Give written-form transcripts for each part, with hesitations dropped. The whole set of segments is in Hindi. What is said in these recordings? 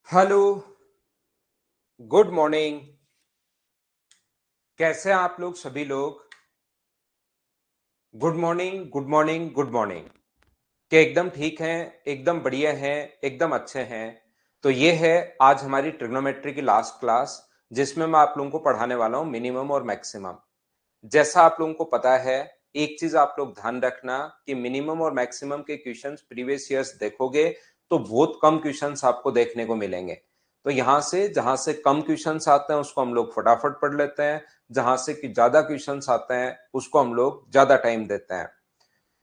Hello, good morning. कैसे हैं आप लोग सभी लोग? Good morning, good morning, good morning. क्या एकदम ठीक हैं, एकदम बढ़िया हैं, एकदम अच्छे हैं? तो ये है आज हमारी ट्रिग्नोमेट्री की लास्ट क्लास, जिसमें मैं आप लोगों को पढ़ाने वाला हूँ मिनिमम और मैक्सिमम। जैसा आप लोगों को पता है, एक चीज आप लोग ध्यान रखना कि मिनिमम और मैक्सिमम के क्वेश्चंस प्रीवियस ईयर्स देखोगे तो बहुत कम क्वेश्चंस आपको देखने को मिलेंगे। तो यहां से जहां से कम क्वेश्चंस आते हैं उसको हम लोग फटाफट पढ़ लेते हैं, जहां से कि ज्यादा क्वेश्चंस आते हैं उसको हम लोग ज्यादा टाइम देते हैं।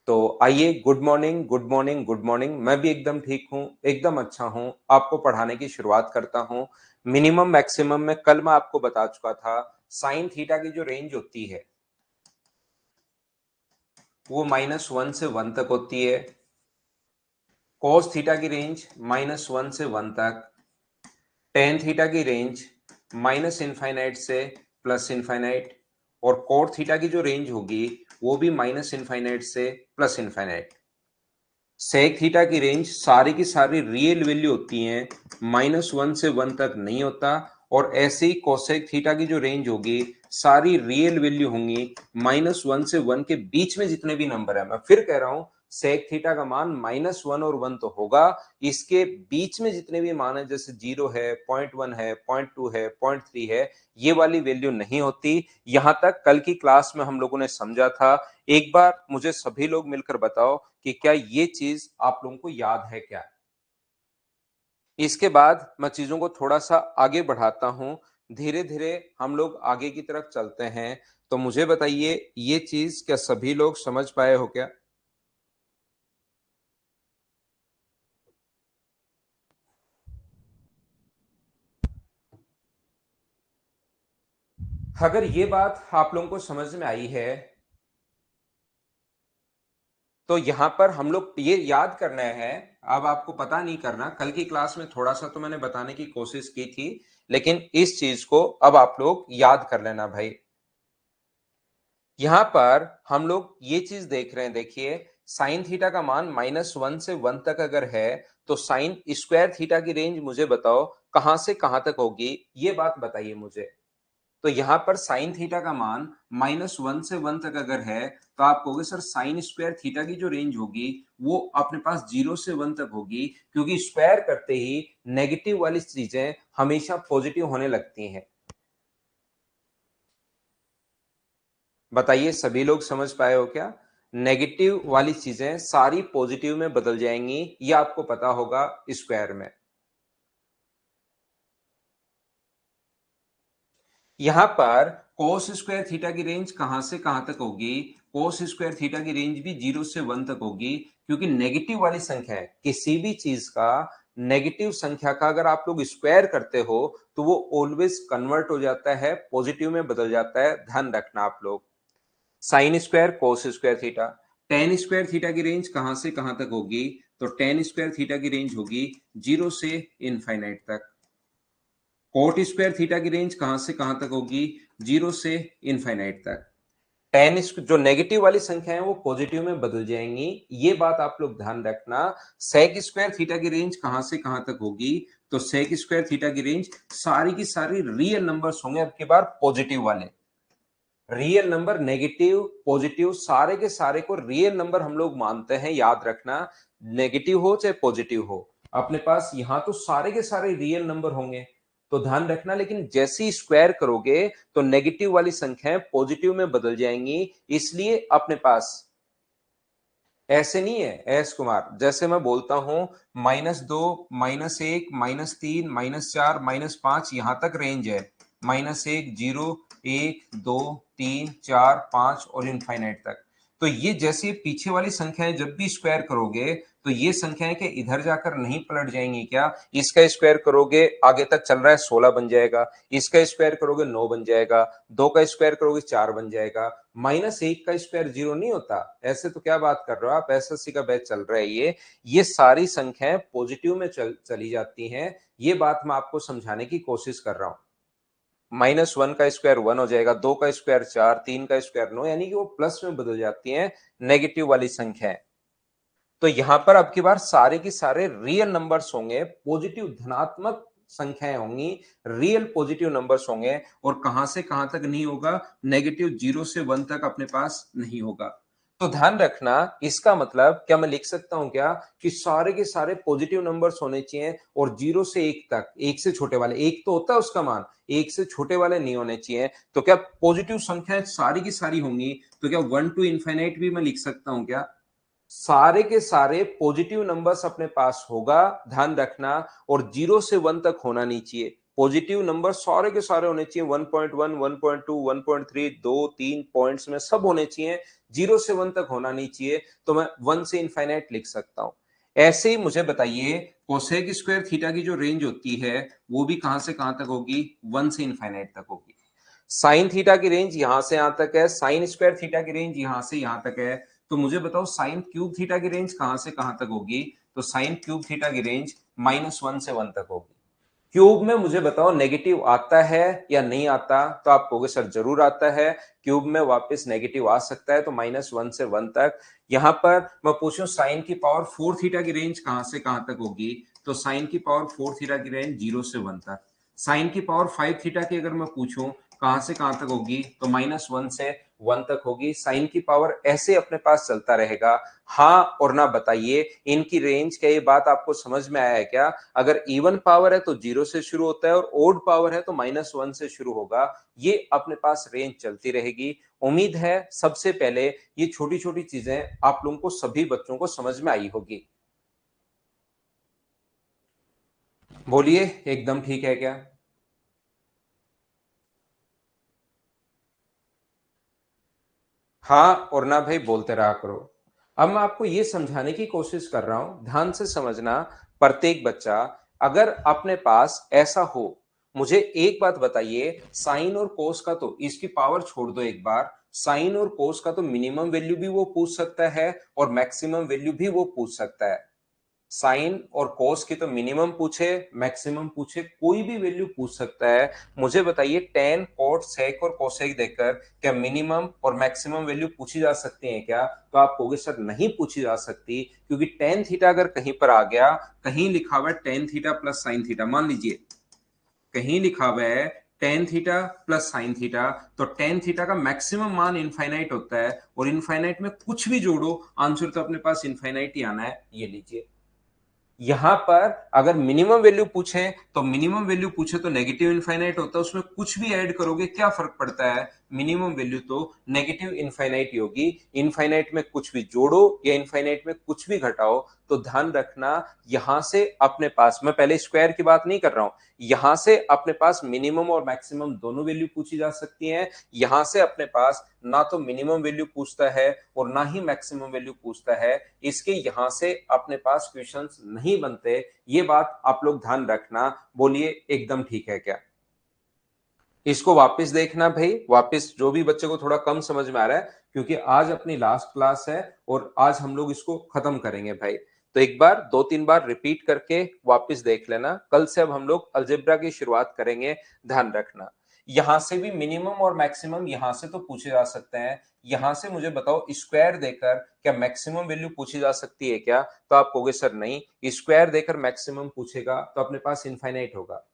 तो आइए, good morning, good morning, good morning. मैं भी एकदम ठीक हूँ, एकदम अच्छा हूँ। आपको पढ़ाने की शुरुआत करता हूँ। मिनिमम मैक्सिमम में कल मैं आपको बता चुका था, साइन थीटा की जो रेंज होती है वो -1 से 1 तक होती है। cos थीटा की रेंज -1 से 1 तक। टेन थीटा की रेंज -इनफाइनाइट से +इनफाइनाइट। और कोट थीटा की जो रेंज होगी वो भी -इनफाइनाइट से +इनफाइनाइट। सेक थीटा की रेंज सारी की सारी रियल वैल्यू होती हैं, -1 से 1 तक नहीं होता। और ऐसे ही कोसेक थीटा की जो रेंज होगी सारी रियल वैल्यू होंगी -1 से 1 के बीच में जितने भी नंबर है। मैं फिर कह रहा हूं, सेक थीटा का मान -1 और 1 तो होगा, इसके बीच में जितने भी मान है जैसे 0 है, 0.1 है, 0.2 है, 0.3 है, ये वाली वैल्यू नहीं होती। यहां तक कल की क्लास में हम लोगों ने समझा था। एक बार मुझे सभी लोग मिलकर बताओ कि क्या ये चीज आप लोगों को याद है क्या? इसके बाद मैं चीजों को थोड़ा सा आगे बढ़ाता हूं, धीरे धीरे हम लोग आगे की तरफ चलते हैं। तो मुझे बताइए, ये चीज क्या सभी लोग समझ पाए हो क्या? अगर ये बात आप लोगों को समझ में आई है तो यहां पर हम लोग ये याद करना है। अब आपको पता नहीं करना, कल की क्लास में थोड़ा सा तो मैंने बताने की कोशिश की थी, लेकिन इस चीज को अब आप लोग याद कर लेना भाई। यहां पर हम लोग ये चीज देख रहे हैं, देखिए, साइन थीटा का मान -1 से 1 तक अगर है तो साइन स्क्वायर थीटा की रेंज मुझे बताओ कहां से कहां तक होगी, ये बात बताइए मुझे। तो यहां पर साइन थीटा का मान -1 से 1 तक अगर है तो आप कहोगे सर साइन स्क्वायर थीटा की जो रेंज होगी वो अपने पास 0 से 1 तक होगी, क्योंकि स्क्वायर करते ही नेगेटिव वाली चीजें हमेशा पॉजिटिव होने लगती हैं। बताइए, सभी लोग समझ पाए हो क्या? नेगेटिव वाली चीजें सारी पॉजिटिव में बदल जाएंगी, ये आपको पता होगा स्क्वायर में। यहां पर कोस स्क्वायर थीटा की रेंज कहां से कहां तक होगी? कोस स्क्वायर थीटा की रेंज भी 0 से 1 तक होगी, क्योंकि नेगेटिव वाली संख्या है, किसी भी चीज का नेगेटिव संख्या का अगर आप लोग स्क्वायर करते हो तो वो ऑलवेज कन्वर्ट हो जाता है, पॉजिटिव में बदल जाता है। ध्यान रखना आप लोग। साइन स्क्वायर कोस square theta. Ten square theta की रेंज कहां से कहां तक होगी? तो टेन स्क्वायर थीटा की रेंज होगी 0 से इनफाइनाइट तक। कोट स्क्वायर थीटा की रेंज कहां से कहां तक होगी? 0 से इनफाइनाइट तक। टेन जो नेगेटिव वाली संख्या है वो पॉजिटिव में बदल जाएंगी, ये बात आप लोग ध्यान रखना। सेक स्क्वायर थीटा की रेंज कहां से कहां तक होगी? तो सेक स्क्वायर थीटा की रेंज सारी की सारी रियल नंबर्स होंगे, अब की बार पॉजिटिव वाले। रियल नंबर, नेगेटिव, पॉजिटिव, सारे के सारे को रियल नंबर हम लोग मानते हैं, याद रखना। नेगेटिव हो चाहे पॉजिटिव हो, अपने पास यहां तो सारे के सारे रियल नंबर होंगे। तो ध्यान रखना, लेकिन जैसे ही स्क्वायर करोगे तो नेगेटिव वाली संख्याएं पॉजिटिव में बदल जाएंगी। इसलिए अपने पास ऐसे नहीं है एस कुमार, जैसे मैं बोलता हूं -2, -1, -3, -4, -5 यहां तक रेंज है। -1, 0, 1, 2, 3, 4, 5 और इनफाइनाइट तक। तो ये जैसे पीछे वाली संख्याएं जब भी स्क्वायर करोगे तो ये संख्याएं के इधर जाकर नहीं पलट जाएंगी क्या? इसका स्क्वायर करोगे, आगे तक चल रहा है 16 बन जाएगा। इसका स्क्वायर करोगे 9 बन जाएगा। 2 का स्क्वायर करोगे 4 बन जाएगा। -1 का स्क्वायर 0 नहीं होता। ऐसे तो क्या बात कर रहे हो आप, एसएससी का बैच चल रहा है ये सारी संख्याएं पॉजिटिव में चली जाती हैं। ये बात मैं आपको समझाने की कोशिश कर रहा हूं। -1 का स्क्वायर 1 हो जाएगा, 2 का स्क्वायर 4, 3 का स्क्वायर 9, यानी कि वो प्लस में बदल जाती हैं, नेगेटिव वाली संख्याएं। तो यहां पर अब की बार सारे के सारे रियल नंबर्स होंगे, पॉजिटिव धनात्मक संख्याएं होंगी, रियल पॉजिटिव नंबर्स होंगे, और कहां से कहां तक नहीं होगा, नेगेटिव 0 से 1 तक अपने पास नहीं होगा। तो ध्यान रखना, इसका मतलब क्या मैं लिख सकता हूं क्या कि सारे के सारे पॉजिटिव नंबर्स होने चाहिए और 0 से 1 तक, 1 से छोटे वाले, 1 तो होता है उसका मान, 1 से छोटे वाले नहीं होने चाहिए। तो क्या पॉजिटिव संख्याएं सारी की सारी होंगी, तो क्या 1 टू इनफाइनाइट भी मैं लिख सकता हूं क्या? सारे के सारे पॉजिटिव नंबर्स अपने पास होगा, ध्यान रखना, और 0 से 1 तक होना नहीं चाहिए। पॉजिटिव नंबर सारे के सारे होने चाहिए, 1.1, 1.2, 1.3, 2 3 पॉइंट्स में सब होने चाहिए, 0 से 1 तक होना नहीं चाहिए। तो मैं 1 से इनफाइनाइट लिख सकता हूं। ऐसे ही मुझे बताइए, कोसेक स्क्वायर थीटा की जो रेंज होती है वो भी कहां से कहां तक होगी, 1 से इनफाइनाइट तक होगी। साइन थीटा की रेंज यहां से यहां तक है, साइन स्क्वायर थीटा की रेंज यहां से यहां तक है। तो मुझे बताओ साइन क्यूब थीटा की रेंज कहां से कहां तक होगी? तो साइन क्यूब थीटा की रेंज -1 से 1 तक होगी। क्यूब में मुझे बताओ नेगेटिव आता है या नहीं आता? तो आप कहोगे सर जरूर आता है, क्यूब में वापस नेगेटिव आ सकता है, तो -1 से 1 तक। यहां पर मैं पूछूं साइन की पावर 4 थीटा की रेंज कहां से कहां तक होगी? तो साइन की पावर 4 थीटा की रेंज 0 से 1 तक। साइन की पावर 5 थीटा की अगर मैं पूछूं कहां से कहां तक होगी, तो -1 से 1 तक होगी। साइन की पावर ऐसे अपने पास चलता रहेगा। हाँ और ना बताइए, इनकी रेंज, क्या ये बात आपको समझ में आया है क्या? अगर इवन पावर है तो 0 से शुरू होता है, और ओड पावर है तो -1 से शुरू होगा। ये अपने पास रेंज चलती रहेगी। उम्मीद है सबसे पहले ये छोटी छोटी चीजें आप लोगों को, सभी बच्चों को समझ में आई होगी। बोलिए, एकदम ठीक है क्या? हाँ और ना भाई बोलते रहा करो। अब मैं आपको ये समझाने की कोशिश कर रहा हूं, ध्यान से समझना। प्रत्येक बच्चा, अगर अपने पास ऐसा हो, मुझे एक बात बताइए, साइन और कोस का तो इसकी पावर छोड़ दो एक बार, साइन और कोस का तो मिनिमम वैल्यू भी वो पूछ सकता है और मैक्सिमम वैल्यू भी वो पूछ सकता है। साइन और कॉस की तो मिनिमम पूछे, मैक्सिमम पूछे, कोई भी वैल्यू पूछ सकता है। मुझे बताइए, टेन, कॉट, सेक और कोसेक देकर क्या मिनिमम और मैक्सिमम वैल्यू पूछी जा सकती है क्या? तो आप कहोगे सर नहीं पूछी जा सकती, क्योंकि टेन थीटा अगर कहीं पर आ गया, कहीं लिखा हुआ है tan theta plus sine theta, मान लीजिए कहीं लिखा हुआ है tan theta plus sine theta, तो टेन थीटा का मैक्सिमम मान इनफाइनाइट होता है, और इनफाइनाइट में कुछ भी जोड़ो, आंसर तो अपने पास इनफाइनाइट ही आना है। ये लीजिए, यहां पर अगर मिनिमम वैल्यू पूछे, तो मिनिमम वैल्यू पूछे तो नेगेटिव इनफाइनाइट होता है, उसमें कुछ भी ऐड करोगे क्या फर्क पड़ता है, मिनिमम वैल्यू तो नेगेटिव इनफाइनाइट ही होगी। इनफाइनाइट में कुछ भी जोड़ो या इनफाइनाइट में कुछ भी घटाओ, तो ध्यान रखना, यहां से अपने पास, मैं पहले स्क्वायर की बात नहीं कर रहा हूं, यहां से अपने पास मिनिमम और मैक्सिमम दोनों वैल्यू पूछी जा सकती है। यहां से अपने पास ना तो मिनिमम वैल्यू पूछता है और ना ही मैक्सिमम वैल्यू पूछता है, इसके यहां से अपने पास क्वेश्चंस नहीं बनते। ये बात आप लोग ध्यान रखना। बोलिए, एकदम ठीक है क्या? इसको वापस देखना भाई, वापस, जो भी बच्चे को थोड़ा कम समझ में आ रहा है, क्योंकि आज अपनी लास्ट क्लास है और आज हम लोग इसको खत्म करेंगे भाई। तो एक बार, दो तीन बार रिपीट करके वापस देख लेना। कल से अब हम लोग अलजेब्रा की शुरुआत करेंगे, ध्यान रखना। यहां से भी मिनिमम और मैक्सिमम यहां से तो पूछे जा सकते हैं। यहां से मुझे बताओ, स्क्वायर देकर क्या मैक्सिमम वैल्यू पूछी जा सकती है क्या? तो आप कहोगे सर नहीं, स्क्वायर देकर मैक्सिमम पूछेगा तो अपने पास इनफाइनाइट होगा।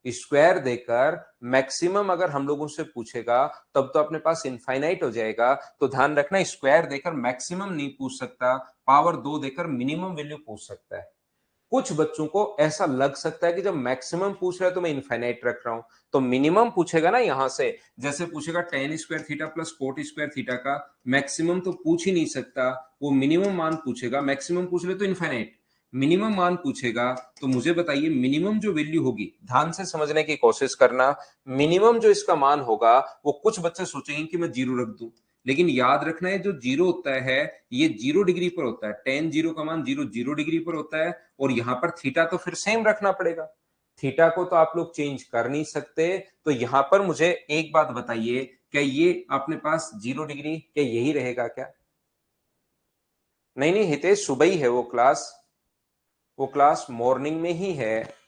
स्क्वायर देकर मैक्सिमम अगर हम लोगों से पूछेगा, तब तो अपने पास इनफाइनाइट हो जाएगा। तो ध्यान रखना, स्क्वायर देकर मैक्सिमम नहीं पूछ सकता, पावर 2 देकर मिनिमम वैल्यू पूछ सकता है। कुछ बच्चों को ऐसा लग सकता है कि जब मैक्सिमम पूछ रहा है तो मैं इनफाइनाइट रख रहा हूं, तो मिनिमम पूछेगा ना यहां से, जैसे पूछेगा ten square theta plus cot square theta का, मैक्सिमम तो पूछ ही नहीं सकता, वो मिनिमम मान पूछेगा। मैक्सिमम पूछ ले तो इनफाइनाइट, मिनिमम मान पूछेगा। तो मुझे बताइए, मिनिमम जो वैल्यू होगी, ध्यान से समझने की कोशिश करना, मिनिमम जो इसका मान होगा, वो कुछ बच्चे सोचेंगे कि मैं जीरो रख दूं, लेकिन याद रखना है जो जीरो होता है, ये 0 डिग्री पर होता है। टेन जीरो का मान 0 डिग्री पर होता है, और यहां पर थीटा तो फिर सेम रखना पड़ेगा। थीटा को तो आप लोग चेंज कर नहीं सकते। तो यहां पर मुझे एक बात बताइए, क्या ये अपने पास 0 डिग्री, क्या यही रहेगा क्या? नहीं नहीं हितेश, सुबह ही है वो क्लास, वो क्लास मॉर्निंग में ही है।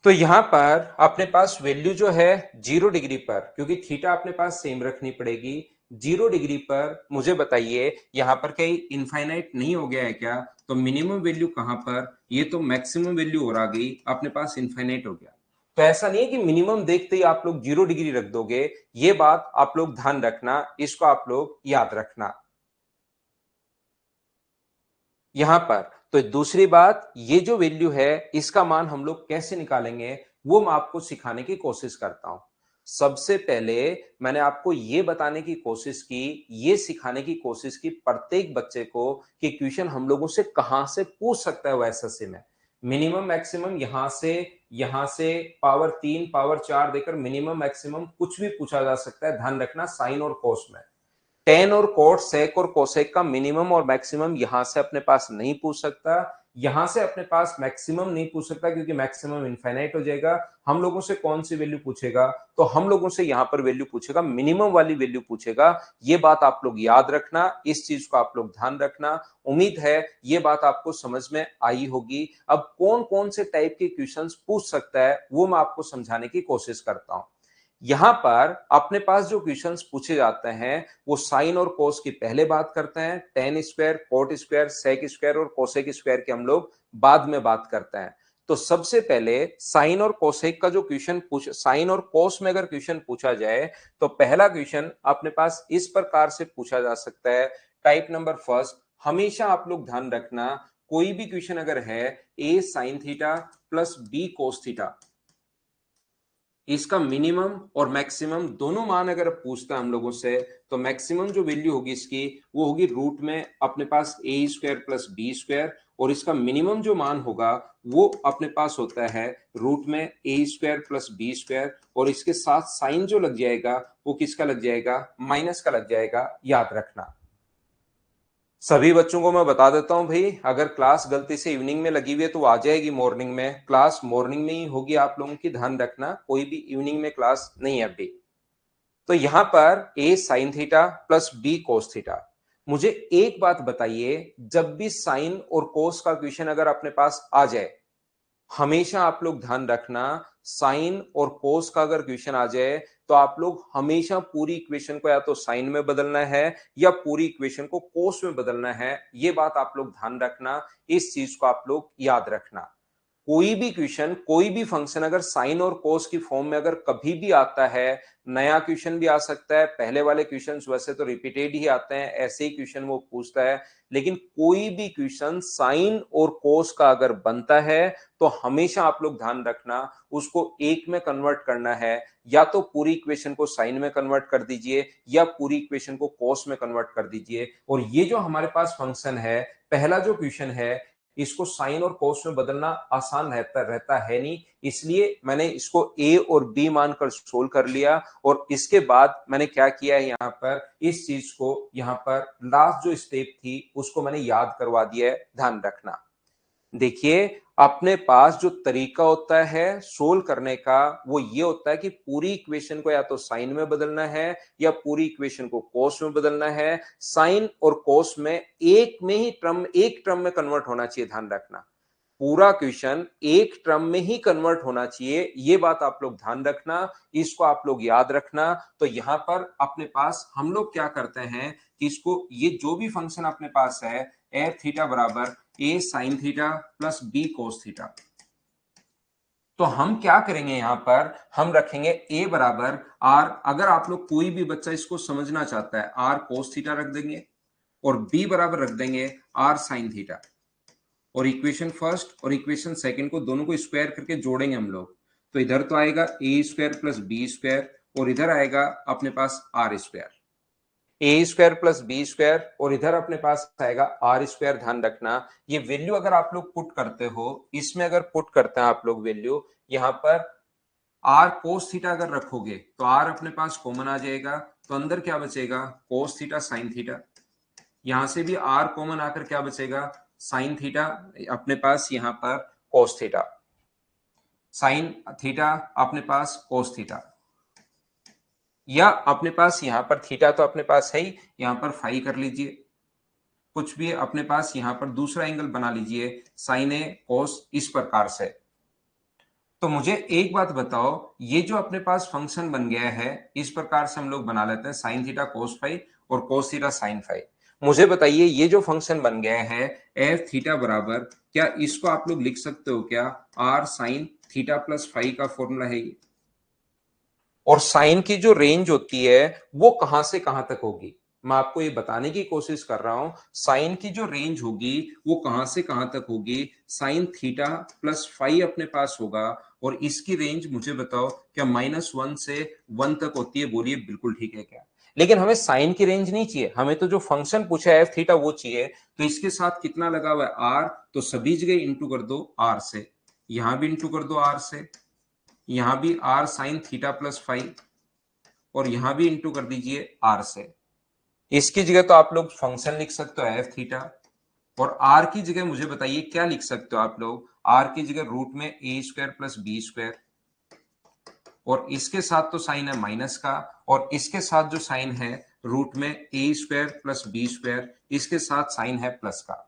तो यहां पर अपने पास वैल्यू जो है 0 डिग्री पर, क्योंकि थीटा अपने पास सेम रखनी पड़ेगी, 0 डिग्री पर मुझे बताइए यहां पर कहीं इनफाइनाइट नहीं हो गया है क्या? तो मिनिमम वैल्यू कहां पर, ये तो मैक्सिमम वैल्यू और आ गई, अपने पास इनफाइनाइट हो गया। तो ऐसा नहीं है कि मिनिमम देखते ही आप लोग 0 डिग्री रख दोगे, ये बात आप लोग ध्यान रखना, इसको आप लोग याद रखना यहां पर। तो दूसरी बात, ये जो वैल्यू है इसका मान हम लोग कैसे निकालेंगे वो मैं आपको सिखाने की कोशिश करता हूं। सबसे पहले मैंने आपको ये बताने की कोशिश की, ये सिखाने की कोशिश की प्रत्येक बच्चे को कि क्वेश्चन हम लोगों से कहां से पूछ सकता है वो एसएससी में। मिनिमम मैक्सिमम यहां से पावर 3 पावर 4 देकर मिनिमम मैक्सिमम कुछ भी पूछा जा सकता है, ध्यान रखना साइन और कोस में। टेन और कोट सेक और कोसेक का मिनिमम और मैक्सिमम यहां से अपने पास नहीं पूछ सकता, यहां से अपने पास मैक्सिमम नहीं पूछ सकता क्योंकि मैक्सिमम इनफाइनाइट हो जाएगा। हम लोगों से कौन सी वैल्यू पूछेगा? तो हम लोगों से यहां पर वैल्यू पूछेगा, मिनिमम वाली वैल्यू पूछेगा। ये बात आप लोग याद रखना, इस चीज को आप लोग ध्यान रखना। उम्मीद है ये बात आपको समझ में आई होगी। अब कौन कौन से टाइप के क्वेश्चंस पूछ सकता है वो मैं आपको समझाने की कोशिश करता हूं। यहां पर अपने पास जो क्वेश्चंस पूछे जाते हैं वो साइन और कोस की पहले बात करते हैं, tan square, cot square, sec square और कोसेक स्क्वायर की हम लोग बाद में बात करते हैं। तो सबसे पहले साइन और कोसेक का जो क्वेश्चन पूछ, साइन और कोस में अगर क्वेश्चन पूछा जाए तो पहला क्वेश्चन अपने पास इस प्रकार से पूछा जा सकता है। टाइप नंबर फर्स्ट, हमेशा आप लोग ध्यान रखना, कोई भी क्वेश्चन अगर है a sine theta plus b cos theta, इसका मिनिमम और मैक्सिमम दोनों मान अगर पूछता है हम लोगों से, तो मैक्सिमम जो वैल्यू होगी इसकी वो होगी रूट में अपने पास ए स्क्वायर प्लस बी स्क्वायर, और इसका मिनिमम जो मान होगा वो अपने पास होता है रूट में ए स्क्वायर प्लस बी स्क्वायर, और इसके साथ साइन जो लग जाएगा वो किसका लग जाएगा? माइनस का लग जाएगा, याद रखना। सभी बच्चों को मैं बता देता हूं भाई, अगर क्लास गलती से इवनिंग में लगी हुई है तो आ जाएगी मॉर्निंग में, क्लास मॉर्निंग में ही होगी आप लोगों की, ध्यान रखना, कोई भी इवनिंग में क्लास नहीं है अभी। तो यहां पर a sine theta plus b cos theta, मुझे एक बात बताइए, जब भी साइन और कोस का क्वेश्चन अगर अपने पास आ जाए, हमेशा आप लोग ध्यान रखना, साइन और कोस का अगर क्वेश्चन आ जाए तो आप लोग हमेशा पूरी इक्वेशन को या तो साइन में बदलना है या पूरी इक्वेशन को कोस में बदलना है। ये बात आप लोग ध्यान रखना, इस चीज को आप लोग याद रखना। कोई भी क्वेश्चन, कोई भी फंक्शन अगर साइन और कोस की फॉर्म में अगर कभी भी आता है, नया क्वेश्चन भी आ सकता है, पहले वाले क्वेश्चंस वैसे तो रिपीटेड ही आते हैं, ऐसे ही क्वेश्चन वो पूछता है, लेकिन कोई भी क्वेश्चन साइन और कोस का अगर बनता है तो हमेशा आप लोग ध्यान रखना, उसको एक में कन्वर्ट करना है, या तो पूरी इक्वेशन को साइन में कन्वर्ट कर दीजिए या पूरी इक्वेशन को कोस में कन्वर्ट कर दीजिए। और ये जो हमारे पास फंक्शन है, पहला जो क्वेश्चन है, इसको साइन और कोस में बदलना आसान रहता रहता है नहीं, इसलिए मैंने इसको ए और बी मानकर सोल्व कर लिया, और इसके बाद मैंने क्या किया है, यहाँ पर इस चीज को, यहाँ पर लास्ट जो स्टेप थी उसको मैंने याद करवा दिया है, ध्यान रखना। देखिए, अपने पास जो तरीका होता है सोल्व करने का वो ये होता है कि पूरी इक्वेशन को या तो साइन में बदलना है या पूरी इक्वेशन को कोस में बदलना है। साइन और कोस में एक में ही टर्म, एक टर्म में कन्वर्ट होना चाहिए, ध्यान रखना। पूरा क्वेश्चन एक टर्म में ही कन्वर्ट होना चाहिए, ये बात आप लोग ध्यान रखना, इसको आप लोग याद रखना। तो यहां पर अपने पास हम लोग क्या करते हैं कि इसको, ये जो भी फंक्शन अपने पास है, ए थीटा बराबर a sine theta plus b cos theta, तो हम क्या करेंगे, यहां पर हम रखेंगे ए बराबर आर, अगर आप लोग कोई भी बच्चा इसको समझना चाहता है, आर कोस थीटा रख देंगे, और बी बराबर रख देंगे आर साइन थीटा, और इक्वेशन फर्स्ट और इक्वेशन सेकंड को दोनों को स्क्वायर करके जोड़ेंगे हम लोग। तो इधर तो आएगा a square plus b square, और इधर आएगा अपने पास r square, a square plus b square, और इधर अपने पास आएगा आर स्क्वायर। ध्यान रखना, ये वैल्यू अगर आप लोग पुट करते हो, इसमें अगर पुट करते हैं आप लोग वैल्यू, यहां पर आर कोस थीटा अगर रखोगे तो आर अपने पास कॉमन आ जाएगा, तो अंदर क्या बचेगा? कोस थीटा साइन थीटा। यहां से भी आर कॉमन आकर क्या बचेगा? साइन थीटा, अपने पास यहां पर कोस थीटा, साइन थीटा अपने पास कोस थीटा, या अपने पास यहां पर थीटा तो अपने पास है ही, यहां पर फाई कर लीजिए, कुछ भी अपने पास यहां पर दूसरा एंगल बना लीजिए, साइन ए कोस, इस प्रकार से। तो मुझे एक बात बताओ, ये जो अपने पास फंक्शन बन गया है, इस प्रकार से हम लोग बना लेते हैं साइन थीटा कोस फाई और कोस थीटा साइन फाई। मुझे बताइए ये जो फंक्शन बन गया है एफ थीटा बराबर, क्या इसको आप लोग लिख सकते हो क्या r sine theta plus phi का फॉर्मूला है ये। और साइन की जो रेंज होती है वो कहां से कहां तक होगी, मैं आपको ये बताने की कोशिश कर रहा हूं। साइन की जो रेंज होगी वो कहां से कहां तक होगी, साइन थीटा प्लस फाई अपने पास होगा, और इसकी रेंज मुझे बताओ क्या -1 से 1 तक होती है, बोलिए बिल्कुल ठीक है क्या। लेकिन हमें साइन की रेंज नहीं चाहिए, हमें तो जो फंक्शन पूछा है एफ थीटा वो चाहिए। तो इसके साथ कितना लगा हुआ है आर, तो सभी जगह इंटू कर दो आर से, यहां भी इंटू कर दो आर से, यहां भी r sine theta plus five, और यहां भी इंटू कर दीजिए आर से। इसकी जगह तो आप लोग फंक्शन लिख सकते हो एफ थीटा, और आर की जगह मुझे बताइए क्या लिख सकते हो आप लोग, आर की जगह रूट में ए स्क्वायर प्लस बी स्क्वायर, और इसके साथ तो साइन है माइनस का, और इसके साथ जो साइन है रूट में ए स्क्वायर प्लस बी स्क्वायर, इसके साथ साइन है प्लस का।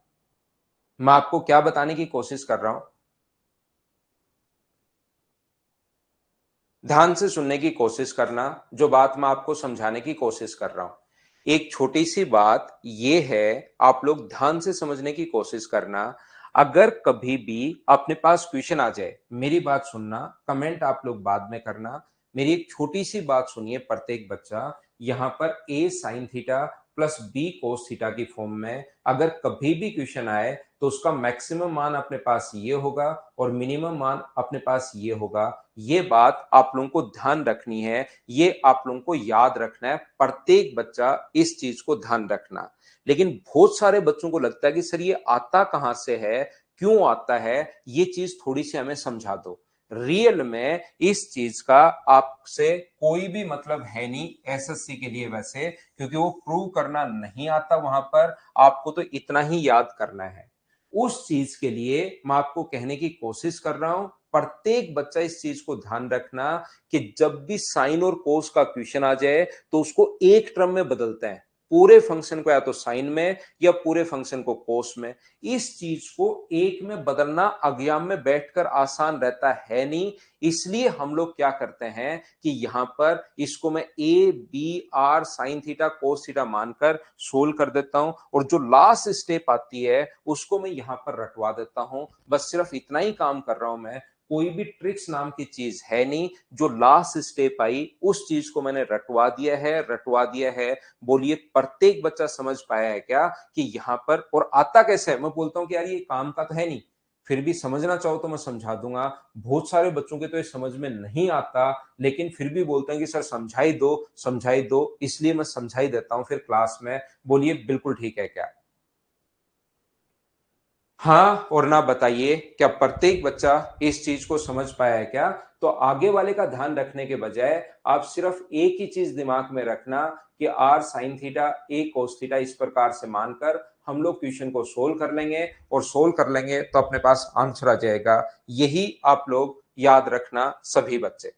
मैं आपको क्या बताने की कोशिश कर रहा हूं, ध्यान से सुनने की कोशिश करना, जो बात मैं आपको समझाने की कोशिश कर रहा हूं। एक छोटी सी बात यह है, आप लोग ध्यान से समझने की कोशिश करना। अगर कभी भी अपने पास क्वेश्चन आ जाए, मेरी बात सुनना, कमेंट आप लोग बाद में करना, मेरी एक छोटी सी बात सुनिए प्रत्येक बच्चा। यहां पर a sine theta plus b cos theta की फॉर्म में अगर कभी भी क्वेश्चन आए तो उसका मैक्सिमम मान अपने पास ये होगा और मिनिमम मान अपने पास ये होगा। ये बात आप लोगों को ध्यान रखनी है, ये आप लोगों को याद रखना है, प्रत्येक बच्चा इस चीज को ध्यान रखना। लेकिन बहुत सारे बच्चों को लगता है कि सर ये आता कहां से है, क्यों आता है, ये चीज थोड़ी सी हमें समझा दो। रियल में इस चीज का आपसे कोई भी मतलब है नहीं एसएससी के लिए वैसे, क्योंकि वो प्रूव करना नहीं आता वहां पर, आपको तो इतना ही याद करना है। उस चीज के लिए मैं आपको कहने की कोशिश कर रहा हूं, प्रत्येक बच्चा इस चीज को ध्यान रखना कि जब भी साइन और कोस का क्वेश्चन आ जाए तो उसको एक टर्म में बदलते हैं, पूरे फंक्शन को या तो साइन में या पूरे फंक्शन को कोस में। इस चीज को एक में बदलना एग्जाम में बैठकर आसान रहता है नहीं, इसलिए हम लोग क्या करते हैं कि यहां पर इसको मैं a b r sine theta cos theta मानकर सोल्व कर देता हूं, और जो लास्ट स्टेप आती है उसको मैं यहां पर रटवा देता हूं। बस सिर्फ इतना ही काम कर रहा हूं मैं, कोई भी ट्रिक्स नाम की चीज है नहीं। जो लास्ट स्टेप आई उस चीज को मैंने रटवा दिया है, रटवा दिया है। बोलिए प्रत्येक बच्चा समझ पाया है क्या कि यहां पर, और आता कैसे है, मैं बोलता हूं कि यार ये काम का तो है नहीं, फिर भी समझना चाहो तो मैं समझा दूंगा। बहुत सारे बच्चों के तो ये समझ में नहीं आता, लेकिन फिर भी बोलते हैं कि सर समझाई दो समझाई दो, इसलिए मैं समझाई देता हूं फिर क्लास में। बोलिए बिल्कुल ठीक है क्या। हाँ और ना बताइए, क्या प्रत्येक बच्चा इस चीज को समझ पाया है क्या। तो आगे वाले का ध्यान रखने के बजाय आप सिर्फ एक ही चीज दिमाग में रखना कि r sine theta a cos theta, इस प्रकार से मानकर हम लोग क्वेश्चन को सोल्व कर लेंगे, और सोल्व कर लेंगे तो अपने पास आंसर आ जाएगा। यही आप लोग याद रखना सभी बच्चे,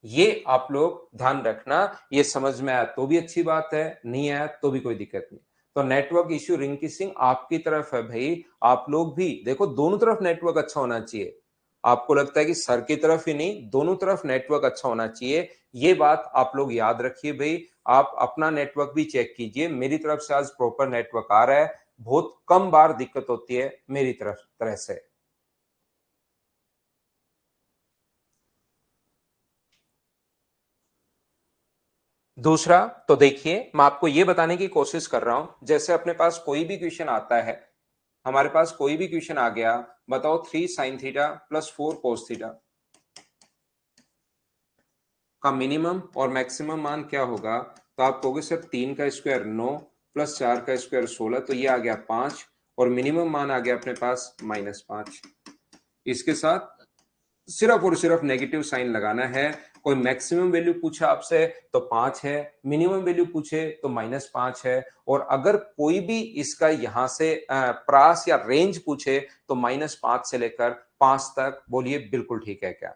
ये आप लोग ध्यान रखना। ये समझ में आया तो भी अच्छी बात है, नहीं आया तो भी कोई दिक्कत नहीं। तो नेटवर्क इश्यू रिंग किसिंग आपकी तरफ है भाई, आप लोग भी देखो, दोनों तरफ नेटवर्क अच्छा होना चाहिए। आपको लगता है कि सर की तरफ ही नहीं, दोनों तरफ नेटवर्क अच्छा होना चाहिए, ये बात आप लोग याद रखिए भाई। आप अपना नेटवर्क भी चेक कीजिए, मेरी तरफ से आज प्रॉपर नेटवर्क आ रहा है, बहुत कम बार दिक्कत होती है मेरी तरह से। दूसरा, तो देखिए मैं आपको यह बताने की कोशिश कर रहा हूं, जैसे अपने पास कोई भी क्वेश्चन आता है, हमारे पास कोई भी क्वेश्चन आ गया, बताओ 3 sign theta plus 4 cos theta का मिनिमम और मैक्सिमम मान क्या होगा। तो आप कहोगे सर 3 का स्क्वायर 9 प्लस 4 का स्क्वायर 16, तो ये आ गया 5, और मिनिमम मान आ गया अपने पास -5। इसके साथ सिर्फ और सिर्फ नेगेटिव साइन लगाना है। कोई मैक्सिमम वैल्यू पूछा आपसे तो 5 है, मिनिमम वैल्यू पूछे तो -5 है, और अगर कोई भी इसका यहां से प्रास या रेंज पूछे तो -5 से लेकर 5 तक। बोलिए बिल्कुल ठीक है क्या।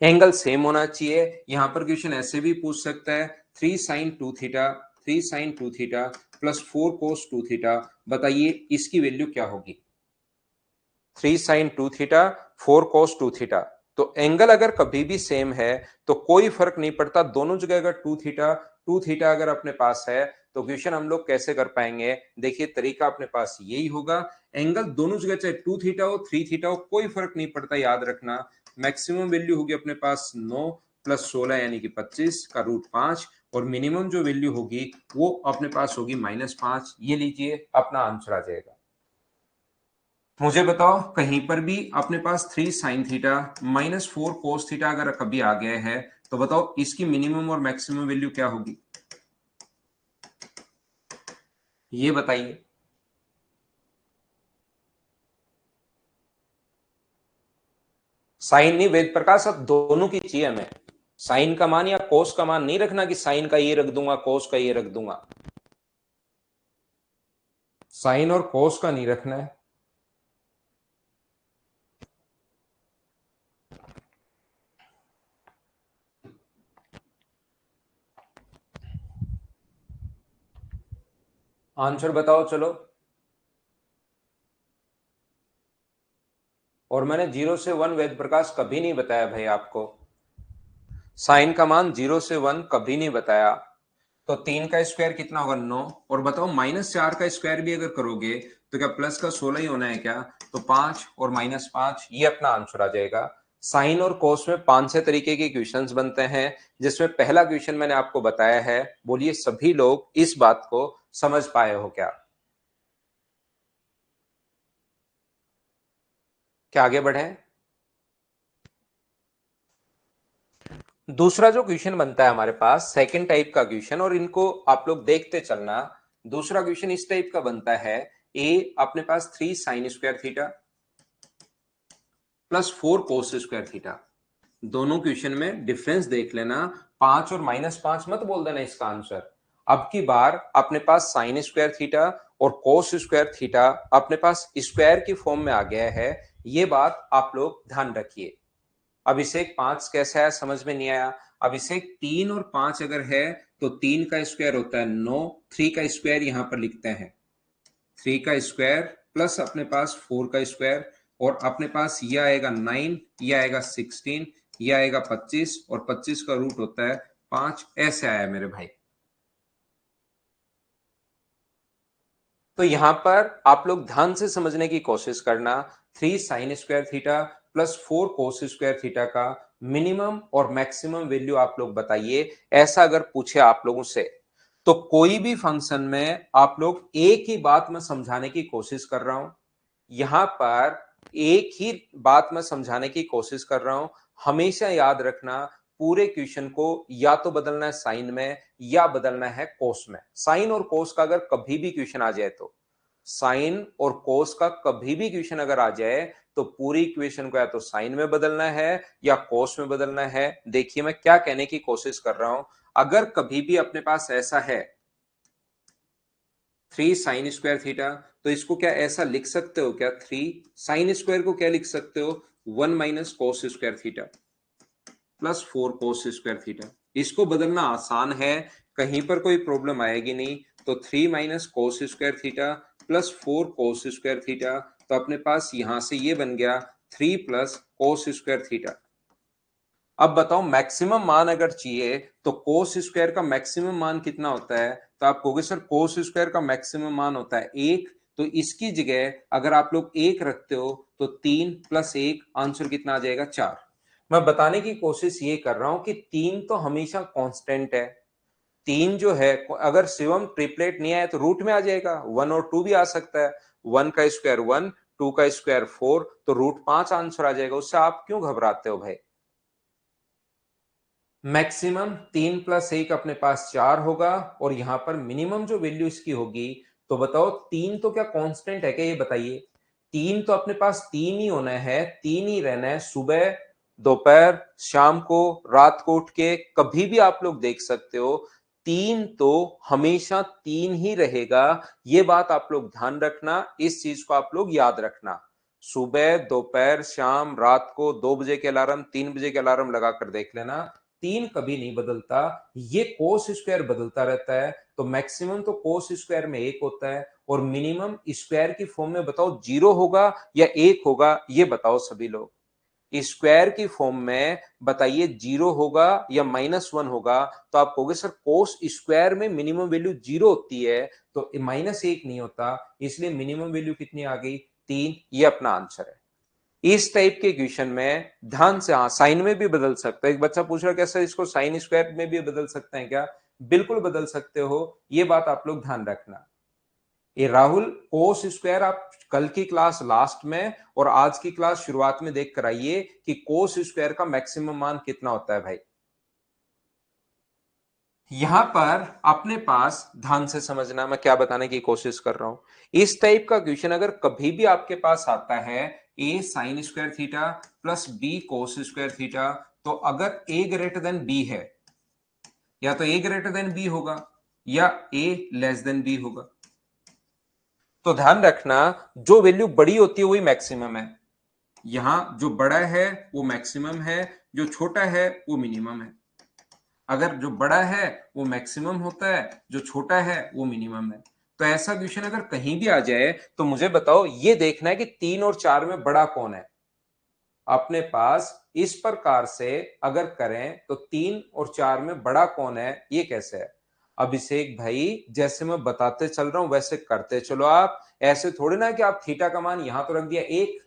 एंगल सेम होना चाहिए, यहां पर क्वेश्चन ऐसे भी पूछ सकता है 3 sine 2 theta 3 sine 2 theta plus 4 cos 2 theta, बताइए इसकी वैल्यू क्या होगी। 3 साइन 2 थीटा 4 कोस 2 थीटा। तो एंगल अगर कभी भी सेम है तो कोई फर्क नहीं पड़ता, दोनों जगह अगर 2 थीटा अगर अपने पास है तो क्वेश्चन हम लोग कैसे कर पाएंगे? देखिए तरीका अपने पास यही होगा, एंगल दोनों जगह चाहे 2 थीटा हो 3 थीटा हो कोई फर्क नहीं पड़ता, याद रखना। मैक्सिमम वैल्यू होगी अपने पास 9 प्लस 16 यानी कि 25 का रूट 5, और मिनिमम जो वैल्यू होगी वो अपने पास होगी -5। ये लीजिए अपना आंसर आ जाएगा। मुझे बताओ कहीं पर भी अपने पास 3 साइन थीटा -4 कोस थीटा अगर कभी आ गया है तो बताओ इसकी मिनिमम और मैक्सिमम वैल्यू क्या होगी? ये बताइए। साइन नहीं वेद प्रकाश, अब दोनों की चाहिए हमें। साइन का मान या कोस का मान नहीं रखना कि साइन का ये रख दूंगा कोस का ये रख दूंगा, साइन और कोस का नहीं रखना है। आंसर बताओ चलो। और मैंने 0 से 1 वेद प्रकाश कभी नहीं बताया भाई आपको, साइन का मान 0 से 1 कभी नहीं बताया। तो 3 का स्क्वायर कितना होगा? 9। और बताओ -4 का स्क्वायर भी अगर करोगे तो क्या प्लस का 16 ही होना है क्या? तो 5 और -5, ये अपना आंसर आ जाएगा। साइन और कोस में 5 तरीके के क्वेश्चंस बनते हैं, जिसमें पहला क्वेश्चन मैंने आपको बताया है। बोलिए सभी लोग इस बात को समझ पाए हो क्या? क्या आगे बढ़े? दूसरा जो क्वेश्चन बनता है हमारे पास सेकंड टाइप का क्वेश्चन, और इनको आप लोग देखते चलना। दूसरा क्वेश्चन इस टाइप का बनता है, ए अपने पास 3 साइन स्क्वायर थीटा प्लस 4 कोस स्क्वायर थीटा। दोनों क्वेश्चन में डिफरेंस देख लेना, 5 और -5 मत बोल देना इसका आंसर। अब की बार अपने पास साइन स्क्वायर थीटा और कोस स्क्वायर थीटा अपने पास स्क्वायर की फॉर्म में आ गया है, ये बात आप लोग ध्यान रखिए। अभिषेक 5 कैसा है समझ में नहीं आया? अभिषेक 3 और 5 अगर है तो 3 का स्क्वायर होता है 9, 3 का स्क्वायर यहां पर लिखते हैं, 3 का स्क्वायर प्लस अपने पास 4 का स्क्वायर, और अपने पास ये आएगा 9, ये आएगा 16, ये आएगा 25, और 25 का रूट होता है 5। ऐसे आया मेरे भाई। तो यहां पर आप लोग ध्यान से समझने की कोशिश करना, 3 साइन स्क्वायर थीटा प्लस 4 कोस स्क्वायर थीटा का मिनिमम और मैक्सिमम वैल्यू आप लोग बताइए। ऐसा अगर पूछे आप लोगों से तो कोई भी फंक्शन में आप लोग एक ही बात मैं समझाने की कोशिश कर रहा हूं, यहां पर एक ही बात मैं समझाने की कोशिश कर रहा हूं। हमेशा याद रखना, पूरे क्वेश्चन को या तो बदलना है साइन में या बदलना है कोस में। साइन और कोस का अगर कभी भी क्वेश्चन आ जाए तो, साइन और कोस का कभी भी क्वेश्चन अगर आ जाए तो पूरी इक्वेशन को या तो साइन में बदलना है या कोस में बदलना है। देखिए मैं क्या कहने की कोशिश कर रहा हूं, अगर कभी भी अपने पास ऐसा है 3 साइन स्क्वायर थीटा, तो इसको क्या ऐसा लिख सकते हो क्या? 3 साइन स्क्वायर को क्या लिख सकते हो? 1 minus cos square theta plus 4 कोस स्क्वायर थीटा। इसको बदलना आसान है, कहीं पर कोई प्रॉब्लम आएगी नहीं। तो 3 minus cos square theta plus 4 कोस स्क्वायर थीटा, तो अपने पास यहां से ये बन गया 3 प्लस कोस स्क्वायर थीटा। अब बताओ मैक्सिमम मान अगर चाहिए तो कोस स्क्वायर का मैक्सिमम मान कितना होता है? तो आप कहोगे सर कोस स्क्वायर का मैक्सिमम मान होता है 1, तो इसकी जगह अगर आप लोग 1 रखते हो तो 3 प्लस 1 आंसर कितना आ जाएगा? 4। मैं बताने की कोशिश ये कर रहा हूं कि 3 तो हमेशा कांस्टेंट है। 3 जो है अगर शिवम ट्रिपलेट नहीं आए तो रूट में आ जाएगा, 1 और 2 भी आ सकता है। 1 का स्क्वायर 1, 2 का स्क्वायर 4, तो रूट 5 आंसर आ जाएगा। उससे आप क्यों घबराते हो भाई? मैक्सिमम 3 प्लस 1 अपने पास 4 होगा, और यहां पर मिनिमम जो वैल्यू इसकी होगी, तो बताओ 3 तो क्या कांस्टेंट है क्या? ये बताइए। 3 तो अपने पास 3 ही होना है, 3 ही रहना है। सुबह, दोपहर, शाम को, रात को उठ के कभी भी आप लोग देख सकते हो, 3 तो हमेशा 3 ही रहेगा। ये बात आप लोग ध्यान रखना, इस चीज को आप लोग याद रखना। सुबह, दोपहर, शाम, रात को 2 बजे के अलार्म, 3 बजे के अलार्म लगाकर देख लेना, 3 कभी नहीं बदलता। ये कोस स्क्वायर बदलता रहता है, तो मैक्सिमम तो कोस स्क्वायर में 1 होता है, और मिनिमम स्क्वायर की फॉर्म में बताओ 0 होगा या 1 होगा, ये बताओ सभी लोग। स्क्वायर की फॉर्म में बताइए 0 होगा या -1 होगा। तो आप कहोगे सर कोस स्क्वायर में मिनिमम वैल्यू 0 होती है तो -1 नहीं होता, इसलिए मिनिमम वैल्यू कितनी आ गई 3। ये अपना आंसर है। इस टाइप के क्वेश्चन में ध्यान से, हाँ साइन में भी बदल सकता है। एक बच्चा पूछ रहा है कैसे इसको साइन स्क्वायर में भी बदल सकते हैं क्या? बिल्कुल बदल सकते हो, ये बात आप लोग ध्यान रखना। ये राहुल कोस स्क्वायर आप कल की क्लास लास्ट में और आज की क्लास शुरुआत में देख कर आइए कि कोस स्क्वायर का मैक्सिमम मान कितना होता है भाई। यहां पर अपने पास ध्यान से समझना, मैं क्या बताने की कोशिश कर रहा हूं। इस टाइप का क्वेश्चन अगर कभी भी आपके पास आता है a sine square theta plus b cos square theta, तो अगर ए ग्रेटर देन बी है, या तो ए ग्रेटर देन बी होगा या ए लेस देन बी होगा। तो ध्यान रखना जो वैल्यू बड़ी होती है वही मैक्सिमम है। यहां जो बड़ा है वो मैक्सिमम है, जो छोटा है वो मिनिमम है। अगर जो बड़ा है वो मैक्सिमम होता है, जो छोटा है वो मिनिमम है। तो ऐसा क्वेश्चन अगर कहीं भी आ जाए तो मुझे बताओ, ये देखना है कि 3 और 4 में बड़ा कौन है। अपने पास इस प्रकार से अगर करें तो 3 और 4 में बड़ा कौन है, ये कैसे है? अभिषेक भाई जैसे मैं बताते चल रहा हूं वैसे करते चलो आप। ऐसे थोड़ी ना कि आप थीटा का मान यहां तो रख दिया 1,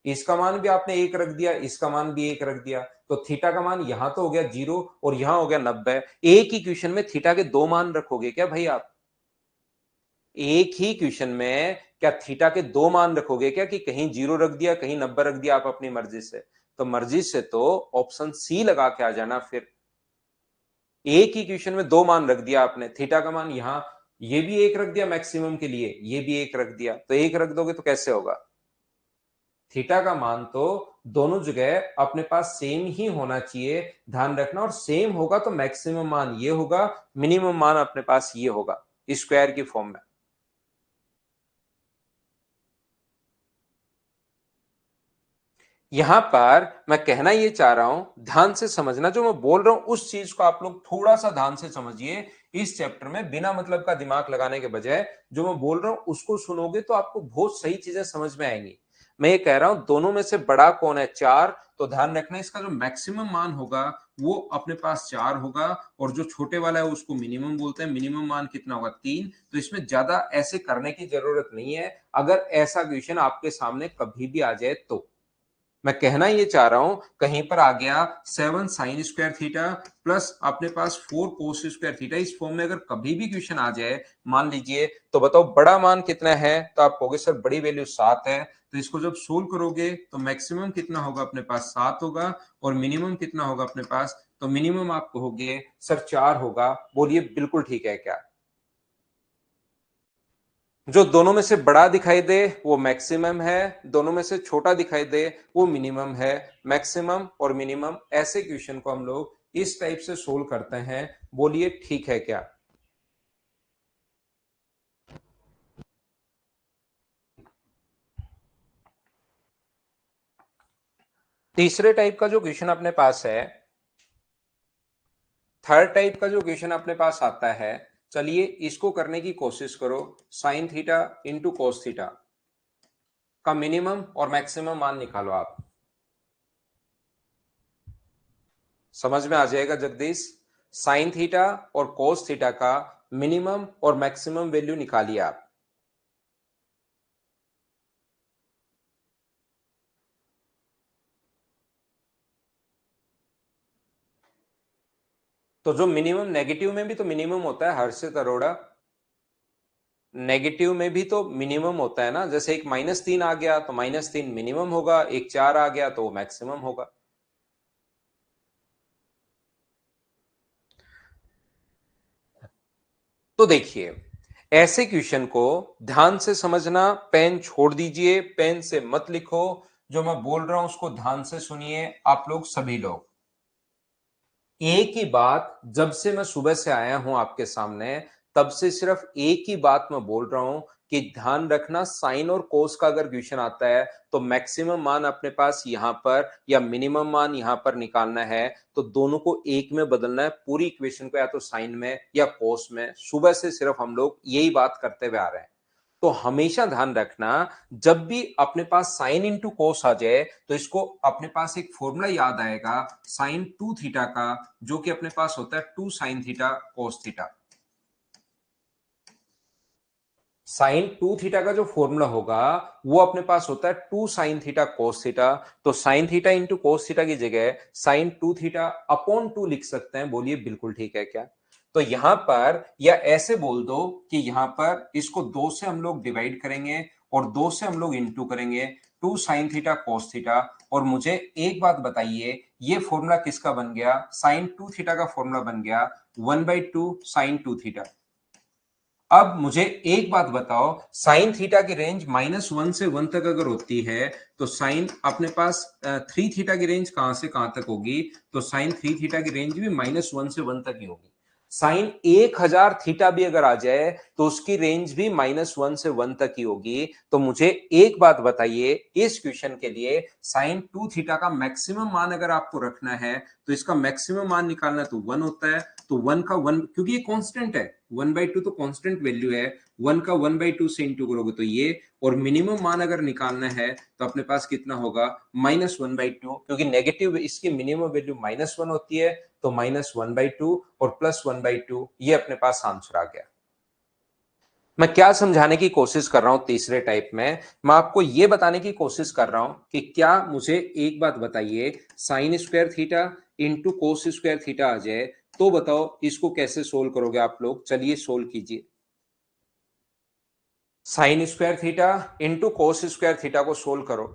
इसका मान भी आपने 1 रख दिया, इसका मान भी 1 रख दिया, तो थीटा का मान यहां तो हो गया 0 और यहां हो गया 90। एक ही क्वेश्चन में थीटा के 2 मान रखोगे क्या भाई आप? एक ही क्वेश्चन में क्या थीटा के 2 मान रखोगे क्या, कि कहीं 0 रख दिया कहीं 90 रख दिया आप अपनी मर्जी से? तो मर्जी से तो ऑप्शन सी लगा के आ जाना। फिर एक ही क्वेश्चन में 2 मान रख दिया आपने, थीटा का मान यहां ये भी 1 रख दिया मैक्सिमम के लिए, ये भी 1 रख दिया, तो 1 रख दोगे तो कैसे होगा? थीटा का मान तो दोनों जगह अपने पास सेम ही होना चाहिए, ध्यान रखना। और सेम होगा तो मैक्सिमम मान ये होगा, मिनिमम मान अपने पास ये होगा स्क्वायर की फॉर्म में। यहां पर मैं कहना ये चाह रहा हूं, ध्यान से समझना जो मैं बोल रहा हूं उस चीज को आप लोग थोड़ा सा ध्यान से समझिए। इस चैप्टर में बिना मतलब का दिमाग लगाने के बजाय जो मैं बोल रहा हूं उसको सुनोगे तो आपको बहुत सही चीजें समझ में आएंगी। मैं ये कह रहा हूं दोनों में से बड़ा कौन है 4, तो ध्यान रखना इसका जो मैक्सिमम मान होगा वो अपने पास 4 होगा, और जो छोटे वाला है उसको मिनिमम बोलते हैं। मिनिमम मान कितना होगा 3। तो इसमें ज्यादा ऐसे करने की जरूरत नहीं है अगर ऐसा क्वेश्चन आपके सामने कभी भी आ जाए तो। मैं कहना ये चाह रहा हूं कहीं पर आ गया 7 साइन स्क्वायर थीटा प्लस अपने पास 4 कोस स्क्वायर थीटा, इस फॉर्म में अगर कभी भी क्वेश्चन आ जाए मान लीजिए, तो बताओ बड़ा मान कितना है? तो आप कहोगे सर बड़ी वैल्यू 7 है। तो इसको जब सोल्व करोगे तो मैक्सिमम कितना होगा अपने पास 7 होगा, और मिनिमम कितना होगा अपने पास? तो मिनिमम आप कहोगे सर 4 होगा। बोलिए बिल्कुल ठीक है क्या? जो दोनों में से बड़ा दिखाई दे वो मैक्सिमम है, दोनों में से छोटा दिखाई दे वो मिनिमम है। मैक्सिमम और मिनिमम ऐसे क्वेश्चन को हम लोग इस टाइप से सोल्व करते हैं। बोलिए ठीक है क्या? तीसरे टाइप का जो क्वेश्चन अपने पास है, थर्ड टाइप का जो क्वेश्चन अपने पास आता है, चलिए इसको करने की कोशिश करो। Sine theta into cos theta का मिनिमम और मैक्सिमम मान निकालो आप। समझ में आ जाएगा जगदीश? साइन थीटा और कोस थीटा का मिनिमम और मैक्सिमम वैल्यू निकालिए आप। तो जो मिनिमम नेगेटिव में भी तो मिनिमम होता है हर्षित अरोड़ा, नेगेटिव में भी तो मिनिमम होता है ना। जैसे एक -3 आ गया तो -3 मिनिमम होगा, एक 4 आ गया तो मैक्सिमम होगा। तो देखिए ऐसे क्वेश्चन को ध्यान से समझना, पेन छोड़ दीजिए, पेन से मत लिखो, जो मैं बोल रहा हूं उसको ध्यान से सुनिए आप लोग सभी लोग। एक ही बात जब से मैं सुबह से आया हूं आपके सामने, तब से सिर्फ एक ही बात मैं बोल रहा हूं कि ध्यान रखना साइन और कोस का अगर क्वेश्चन आता है तो मैक्सिमम मान अपने पास यहां पर या मिनिमम मान यहां पर निकालना है, तो दोनों को एक में बदलना है पूरी इक्वेशन को, या तो साइन में या कोस में। सुबह से सिर्फ हम लोग यही बात करते हुए आ रहे हैं। तो हमेशा ध्यान रखना, जब भी अपने पास साइन इंटू कोस आ जाए तो इसको अपने पास एक फॉर्मूला याद आएगा साइन 2 थीटा का, जो कि अपने पास होता है 2 sine theta cos theta. Sine 2 theta का जो फॉर्मूला होगा वो अपने पास होता है 2 साइन थीटा कोस थीटा। तो साइन थीटा इंटू कोस थीटा की जगह साइन 2 थीटा अपॉन 2 लिख सकते हैं। बोलिए बिल्कुल ठीक है क्या? तो यहां पर या ऐसे बोल दो कि यहां पर इसको 2 से हम लोग डिवाइड करेंगे और 2 से हम लोग इंटू करेंगे 2 साइन थीटा कोस थीटा। और मुझे एक बात बताइए, ये फॉर्मूला किसका बन गया? साइन 2 थीटा का फॉर्मूला बन गया 1/2 साइन 2 थीटा। अब मुझे एक बात बताओ, साइन थीटा की रेंज -1 से 1 तक अगर होती है तो साइन अपने पास 3 थीटा की रेंज कहां से कहां तक होगी? तो साइन 3 थीटा की रेंज भी -1 से 1 तक ही होगी। साइन 1000 थीटा भी अगर आ जाए तो उसकी रेंज भी -1 से 1 तक ही होगी। तो मुझे एक बात बताइए, इस क्वेश्चन के लिए साइन 2 थीटा का मैक्सिमम मान अगर आपको रखना है तो इसका मैक्सिमम मान निकालना तो 1 होता है। तो 1 का 1, क्योंकि ये कांस्टेंट है, 1/2 तो कांस्टेंट वैल्यू है, 1 का 1/2 से इंटू करोगे तो ये, और मिनिमम मान अगर निकालना है तो अपने पास कितना होगा? -1/2, क्योंकि नेगेटिव इसकी मिनिमम वैल्यू -1 होती है। तो -1/2 और +1/2, ये अपने पास आंसर आ गया। मैं क्या समझाने की कोशिश कर रहा हूं तीसरे टाइप में? मैं आपको यह बताने की कोशिश कर रहा हूं कि क्या, मुझे एक बात बताइए, sine square theta into cos square theta आ जाए तो बताओ इसको कैसे सोल्व करोगे आप लोग? चलिए सोल्व कीजिए। Sign square theta into cos square theta को सोल्व करो।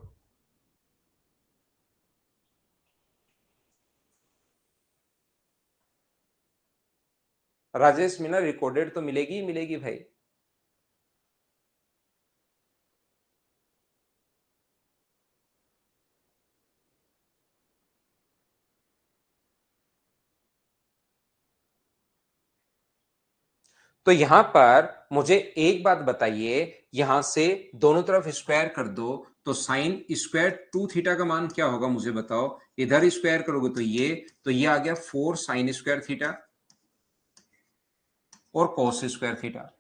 राजेश मीना, रिकॉर्डेड तो मिलेगी ही मिलेगी भाई। तो यहां पर मुझे एक बात बताइए, यहां से दोनों तरफ स्क्वायर कर दो तो साइन स्क्वायर 2 थीटा का मान क्या होगा मुझे बताओ? इधर स्क्वायर करोगे तो ये आ गया 4 साइन स्क्वायर थीटा और कोस square theta.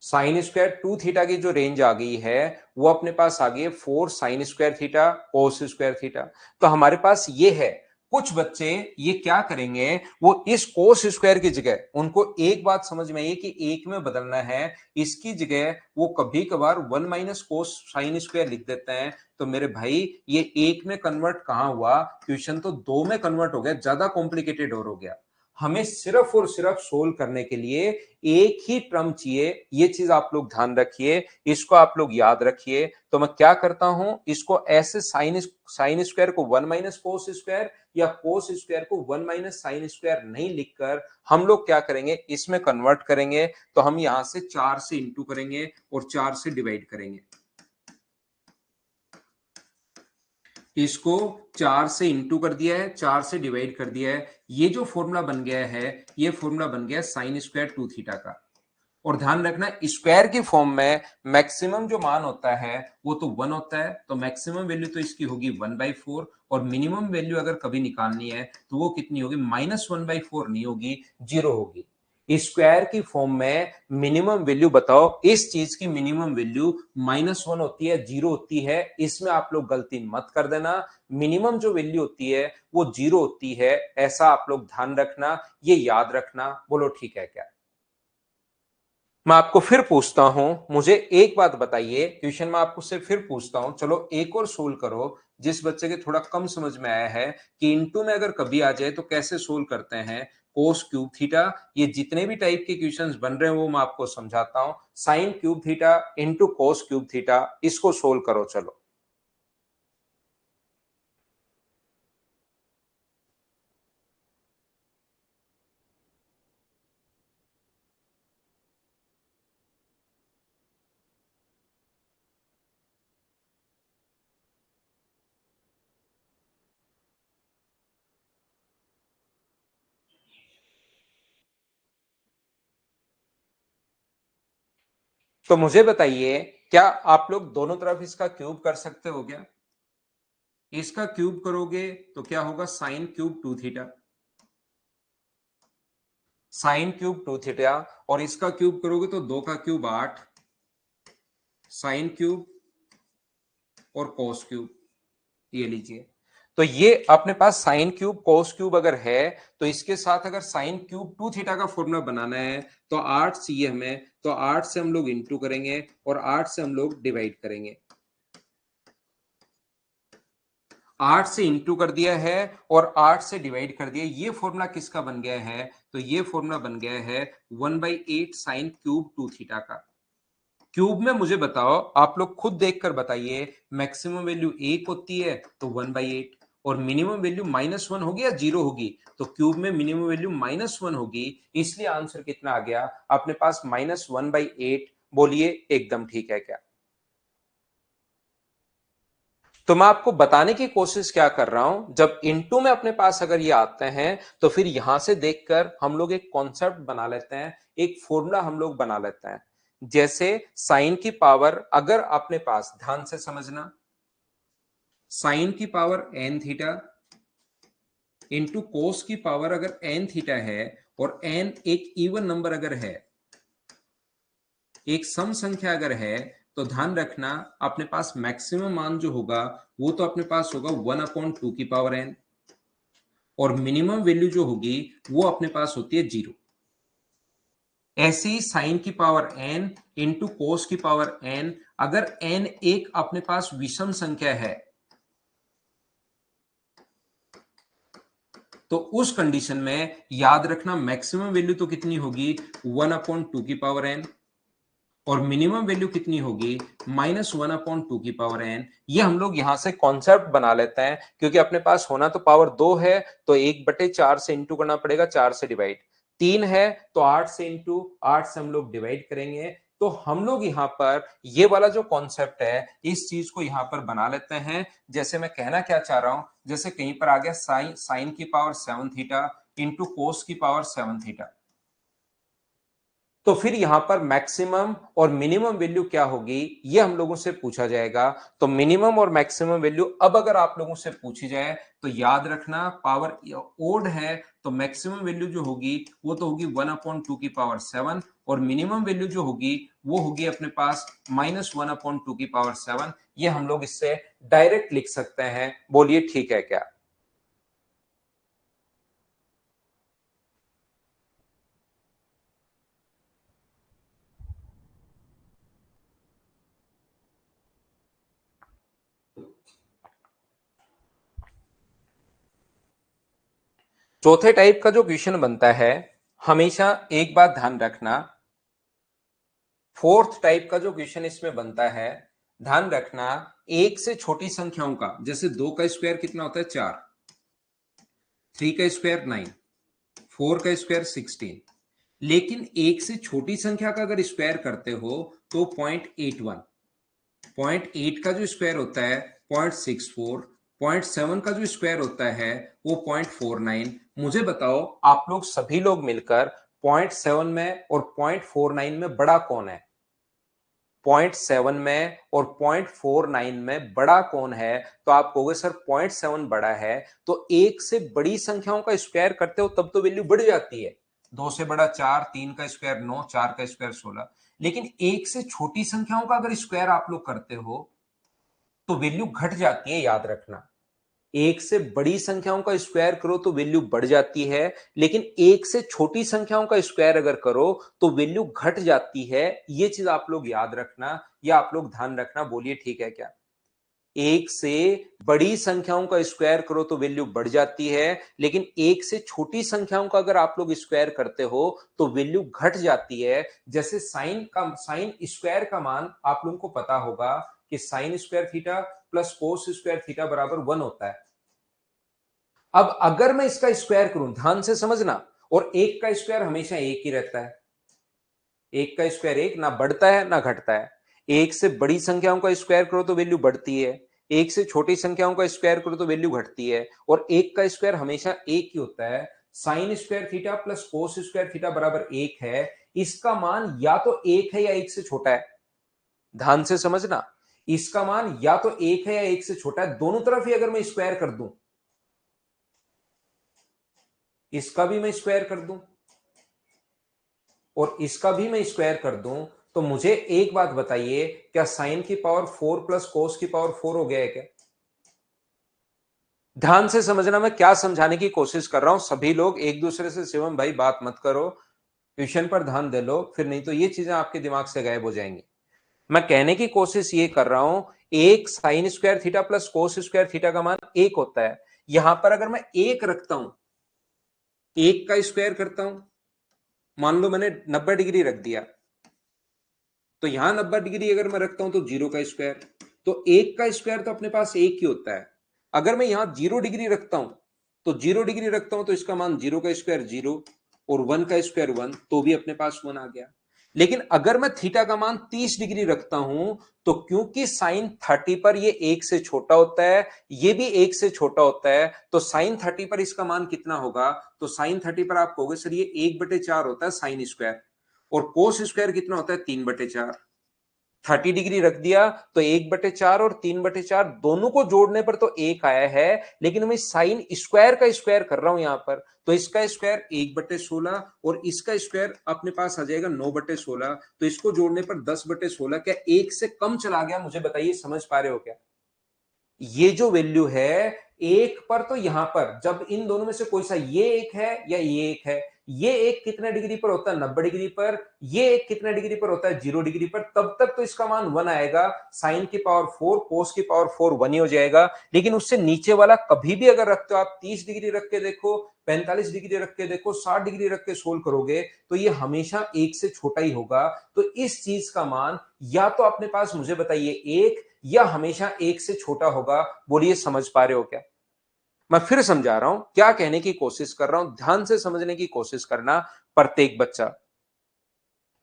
Sine square 2 theta की जो रेंज आ गई है वो अपने पास आ गई है 4 sign square theta cos square theta. तो हमारे पास ये है। कुछ बच्चे ये क्या करेंगे, वो इस कोस स्क्वायर की जगह उनको एक बात समझ में आई कि एक में बदलना है, इसकी जगह वो कभी कभार 1 माइनस कोस साइन स्क्वायर लिख देते हैं। तो मेरे भाई ये एक में कन्वर्ट कहां हुआ? क्वेश्चन तो दो में कन्वर्ट हो गया, ज्यादा कॉम्प्लिकेटेड और हो गया। हमें सिर्फ और सिर्फ सोल्व करने के लिए एक ही टर्म चाहिए। ये चीज आप लोग ध्यान रखिए, इसको आप लोग याद रखिए। तो मैं क्या करता हूं, इसको ऐसे साइन साइन स्क्वायर को 1 माइनस कोस स्क्वायर या कोस स्क्वायर को 1 माइनस साइन स्क्वायर नहीं लिखकर हम लोग क्या करेंगे, इसमें कन्वर्ट करेंगे। तो हम यहां से 4 से इंटू करेंगे और 4 से डिवाइड करेंगे। इसको 4 से इंटू कर दिया है, 4 से डिवाइड कर दिया है। ये जो फॉर्मूला बन गया है, ये फॉर्मूला बन गया साइन स्क्वायर 2 थीटा का। और ध्यान रखना, स्क्वायर की फॉर्म में मैक्सिमम जो मान होता है वो तो 1 होता है। तो मैक्सिमम वैल्यू तो इसकी होगी 1/4, और मिनिमम वैल्यू अगर कभी निकालनी है तो वो कितनी होगी? -1/4 नहीं होगी, 0 होगी। स्क्वायर की फॉर्म में मिनिमम वैल्यू बताओ, इस चीज की मिनिमम वैल्यू -1 होती है, 0 होती है। इसमें आप लोग गलती मत कर देना। मिनिमम जो वैल्यू होती है वो 0 होती है, ऐसा आप लोग ध्यान रखना, ये याद रखना। बोलो ठीक है क्या? मैं आपको फिर पूछता हूं, मुझे एक बात बताइए, क्वेश्चन मैं आपको से फिर पूछता हूं, चलो एक और सोल्व करो। जिस बच्चे के थोड़ा कम समझ में आया है कि इनटू में अगर कभी आ जाए तो कैसे सोल्व करते हैं, कोस क्यूब थीटा। ये जितने भी टाइप के क्वेश्चंस बन रहे हैं वो मैं आपको समझाता हूं। Sine cube theta into cos cube theta, इसको सोल्व करो चलो। तो मुझे बताइए, क्या आप लोग दोनों तरफ इसका क्यूब कर सकते हो क्या? इसका क्यूब करोगे तो क्या होगा? Sine cube 2 theta, sine cube 2 theta. और इसका क्यूब करोगे तो 2 का क्यूब 8, साइन क्यूब और कोस क्यूब, ये लीजिए। तो ये अपने पास साइन क्यूब कोस क्यूब अगर है तो इसके साथ अगर साइन क्यूब 2 थीटा का फॉर्मूला बनाना है तो 8 चाहिए हमें, तो 8 से हम लोग इंटू करेंगे और 8 से हम लोग डिवाइड करेंगे। 8 से इंटू कर दिया है और 8 से डिवाइड कर दिया। ये फॉर्मूला किसका बन गया है? तो ये फॉर्मूला बन गया है 1/8 साइन क्यूब 2 थीटा का। क्यूब में मुझे बताओ, आप लोग खुद देखकर बताइए, मैक्सिमम वैल्यू 1 होती है तो 1/8 और मिनिमम वैल्यू -1 होगी या 0 होगी? तो क्यूब में मिनिमम वैल्यू -1 होगी, इसलिए आंसर कितना आ गया अपने पास? -1/8। बोलिए एकदम ठीक है क्या? तो मैं आपको बताने की कोशिश क्या कर रहा हूं, जब इनटू में अपने पास अगर ये आते हैं तो फिर यहां से देखकर हम लोग एक कॉन्सेप्ट बना लेते हैं, एक फॉर्मूला हम लोग बना लेते हैं। जैसे साइन की पावर अगर अपने पास, ध्यान से समझना, साइन की power n theta into cos की पावर अगर एन थीटा है और एन एक इवन नंबर अगर है, एक सम संख्या अगर है, तो ध्यान रखना अपने पास मैक्सिमम मान जो होगा वो तो अपने पास होगा 1/2 की पावर एन और मिनिमम वैल्यू जो होगी वो अपने पास होती है 0। ऐसे ही साइन की पावर एन इंटू कोस की पावर एन, अगर एन एक अपने पास विषम संख्या है तो उस कंडीशन में याद रखना मैक्सिमम वैल्यू तो कितनी होगी? 1/2 की पावर एन और मिनिमम वैल्यू कितनी होगी? -1/2 की पावर एन। ये हम लोग यहां से कॉन्सेप्ट बना लेते हैं, क्योंकि अपने पास होना तो पावर 2 है तो 1/4 से इंटू करना पड़ेगा, 4 से डिवाइड। 3 है तो 8 से इंटू, 8 से हम लोग डिवाइड करेंगे। तो हम लोग यहां पर ये वाला जो कॉन्सेप्ट है इस चीज को यहां पर बना लेते हैं। जैसे मैं कहना क्या चाह रहा हूं, जैसे कहीं पर आ गया साइन साइन की पावर 7 थीटा इंटू कोस की पावर 7 थीटा, तो फिर यहां पर मैक्सिमम और मिनिमम वैल्यू क्या होगी ये हम लोगों से पूछा जाएगा। तो मिनिमम और मैक्सिमम वैल्यू अब अगर आप लोगों से पूछी जाए तो याद रखना पावर ओड है तो मैक्सिमम वैल्यू जो होगी वो तो होगी 1/2 की पावर 7 और मिनिमम वैल्यू जो होगी वो होगी अपने पास -1/2 की पावर 7। ये हम लोग इससे डायरेक्ट लिख सकते हैं। बोलिए ठीक है क्या? चौथे टाइप का जो क्वेश्चन बनता है, हमेशा एक बात ध्यान रखना, फोर्थ टाइप का जो क्वेश्चन इसमें बनता है, ध्यान रखना, एक से छोटी संख्याओं का, जैसे 2 का स्क्वायर कितना होता है? 4, 3 का स्क्वायर 9, 4 का स्क्वायर 16, लेकिन एक से छोटी संख्या का अगर स्क्वायर करते हो तो 0.81, 0.8 का जो स्क्वायर होता है 0.64, 0.7 का जो स्क्वायर होता है वो 0.49। मुझे बताओ आप लोग सभी लोग मिलकर 0.7 में और 0.49 में बड़ा कौन है? 0.7 में और 0.49 में बड़ा कौन है? तो आप कहोगे सर 0.7 बड़ा है। तो एक से बड़ी संख्याओं का स्क्वायर करते हो तब तो वैल्यू बढ़ जाती है। 2 से बड़ा 4, 3 का स्क्वायर 9, 4 का स्क्वायर 16। लेकिन एक से छोटी संख्याओं का अगर स्क्वायर आप लोग करते हो तो वैल्यू घट जाती है, याद रखना। एक से बड़ी संख्याओं का स्क्वायर करो तो वैल्यू बढ़ जाती है, लेकिन एक से छोटी संख्याओं का स्क्वायर अगर करो तो वैल्यू घट जाती है। ये चीज आप लोग याद रखना या आप लोग ध्यान रखना। बोलिए ठीक है क्या? एक से बड़ी संख्याओं का स्क्वायर करो तो वैल्यू बढ़ जाती है, लेकिन एक से छोटी संख्याओं का अगर आप लोग स्क्वायर करते हो तो वैल्यू घट जाती है। जैसे साइन स्क्वायर का मान आप लोगों को पता होगा कि sign square theta plus cos square theta बराबर 1 होता है। अब अगर मैं इसका स्क्वायर करूं, ध्यान से समझना, और एक का स्क्वायर हमेशा एक ही रहता है। एक का स्क्वायर एक, ना बढ़ता है ना घटता है। एक से बड़ी संख्याओं का स्क्वायर करो तो वैल्यू बढ़ती है, एक से छोटी संख्याओं का स्क्वायर करो तो वैल्यू घटती है, और एक का स्क्वायर हमेशा एक ही होता है। Sign square theta plus cos square theta बराबर एक है। इसका मान या तो एक है या एक से छोटा है। ध्यान से समझना, इसका मान या तो एक है या एक से छोटा है। दोनों तरफ ही अगर मैं स्क्वायर कर दूं, इसका भी मैं स्क्वायर कर दूं और इसका भी मैं स्क्वायर कर दूं, तो मुझे एक बात बताइए, क्या साइन की पावर 4 प्लस कोस की पावर 4 हो गया है क्या? ध्यान से समझना मैं क्या समझाने की कोशिश कर रहा हूं। सभी लोग एक दूसरे से शिवम भाई बात मत करो, ट्यूशन पर ध्यान दे लो, फिर नहीं तो ये चीजें आपके दिमाग से गायब हो जाएंगी। मैं कहने की कोशिश ये कर रहा हूं, एक sign square theta plus cos square theta का मान एक होता है। यहां पर अगर मैं एक रखता हूं, एक का स्क्वायर करता हूं, मान लो मैंने 90 डिग्री रख दिया, तो यहां 90 डिग्री अगर मैं रखता हूं तो जीरो का स्क्वायर, तो एक का स्क्वायर तो अपने पास एक ही होता है। अगर मैं यहां 0 डिग्री रखता हूं, तो 0 डिग्री रखता हूं तो इसका मान जीरो का स्क्वायर जीरो, और 1 का स्क्वायर 1, तो भी अपने पास 1 आ गया। लेकिन अगर मैं थीटा का मान 30 डिग्री रखता हूं, तो क्योंकि साइन 30 पर ये एक से छोटा होता है, ये भी एक से छोटा होता है, तो साइन 30 पर इसका मान कितना होगा? तो साइन 30 पर आप कहोगे सर ये 1/4 होता है साइन स्क्वायर, और कोस स्क्वायर कितना होता है? 3/4। 30 डिग्री रख दिया तो 1/4 और 3/4 दोनों को जोड़ने पर तो एक आया है, लेकिन मैं साइन स्क्वायर का स्क्वायर कर रहा हूं यहां पर, तो इसका स्क्वायर 1/16 और इसका स्क्वायर अपने पास आ जाएगा 9/16, तो इसको जोड़ने पर 10/16। क्या एक से कम चला गया? मुझे बताइए, समझ पा रहे हो क्या? ये जो वैल्यू है एक पर, तो यहां पर जब इन दोनों में से कोई सा, ये एक है या ये एक है, ये एक कितने डिग्री पर होता है? 90 डिग्री पर। ये एक कितने डिग्री पर होता है? 0 डिग्री पर। तब तक तो इसका मान 1 आएगा, साइन की पावर 4 कोस की पावर 4 1 ही हो जाएगा। लेकिन उससे नीचे वाला कभी भी अगर रखते हो आप, 30 डिग्री रख के देखो, 45 डिग्री रख के देखो, 60 डिग्री रख के सोल्व करोगे, तो ये हमेशा एक से छोटा ही होगा। तो इस चीज का मान या तो अपने पास, मुझे बताइए, एक या हमेशा एक से छोटा होगा। बोलिए, समझ पा रहे हो क्या? मैं फिर समझा रहा हूं, क्या कहने की कोशिश कर रहा हूं, ध्यान से समझने की कोशिश करना प्रत्येक बच्चा।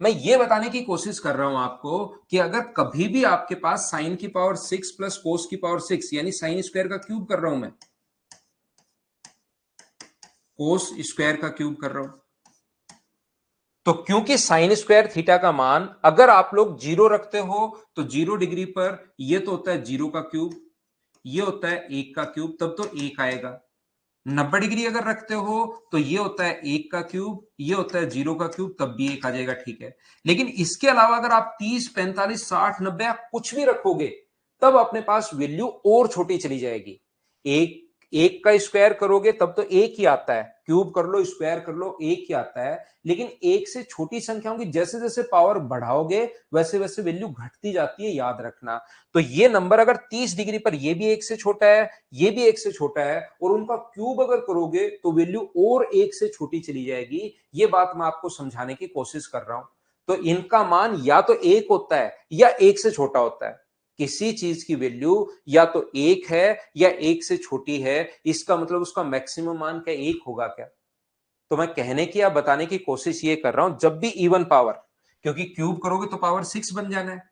मैं ये बताने की कोशिश कर रहा हूं आपको कि अगर कभी भी आपके पास साइन की पावर 6 प्लस कोस की पावर 6, यानी साइन स्क्वायर का क्यूब कर रहा हूं मैं, कोस स्क्वायर का क्यूब कर रहा हूं, तो क्योंकि साइन स्क्वायर थीटा का मान अगर आप लोग जीरो रखते हो, तो 0 डिग्री पर ये तो होता है जीरो का क्यूब, ये होता है एक का क्यूब, तब तो एक आएगा। 90 डिग्री अगर रखते हो तो ये होता है एक का क्यूब, ये होता है जीरो का क्यूब, तब भी एक आ जाएगा, ठीक है। लेकिन इसके अलावा अगर आप 30 45 60 90 आप कुछ भी रखोगे, तब अपने पास वैल्यू और छोटी चली जाएगी। एक एक का स्क्वायर करोगे तब तो एक ही आता है, क्यूब कर लो स्क्वायर कर लो एक ही आता है। लेकिन एक से छोटी संख्याओं की जैसे जैसे पावर बढ़ाओगे, वैसे वैसे वैल्यू घटती जाती है, याद रखना। तो ये नंबर अगर 30 डिग्री पर ये भी एक से छोटा है, ये भी एक से छोटा है, और उनका क्यूब अगर करोगे तो वैल्यू और एक से छोटी चली जाएगी। ये बात मैं आपको समझाने की कोशिश कर रहा हूं। तो इनका मान या तो एक होता है या एक से छोटा होता है। किसी चीज की वैल्यू या तो एक है या एक से छोटी है, इसका मतलब उसका मैक्सिमम मान क्या एक होगा क्या? तो मैं कहने की या बताने की कोशिश ये कर रहा हूं, जब भी इवन पावर, क्योंकि क्यूब करोगे तो पावर 6 बन जाना है,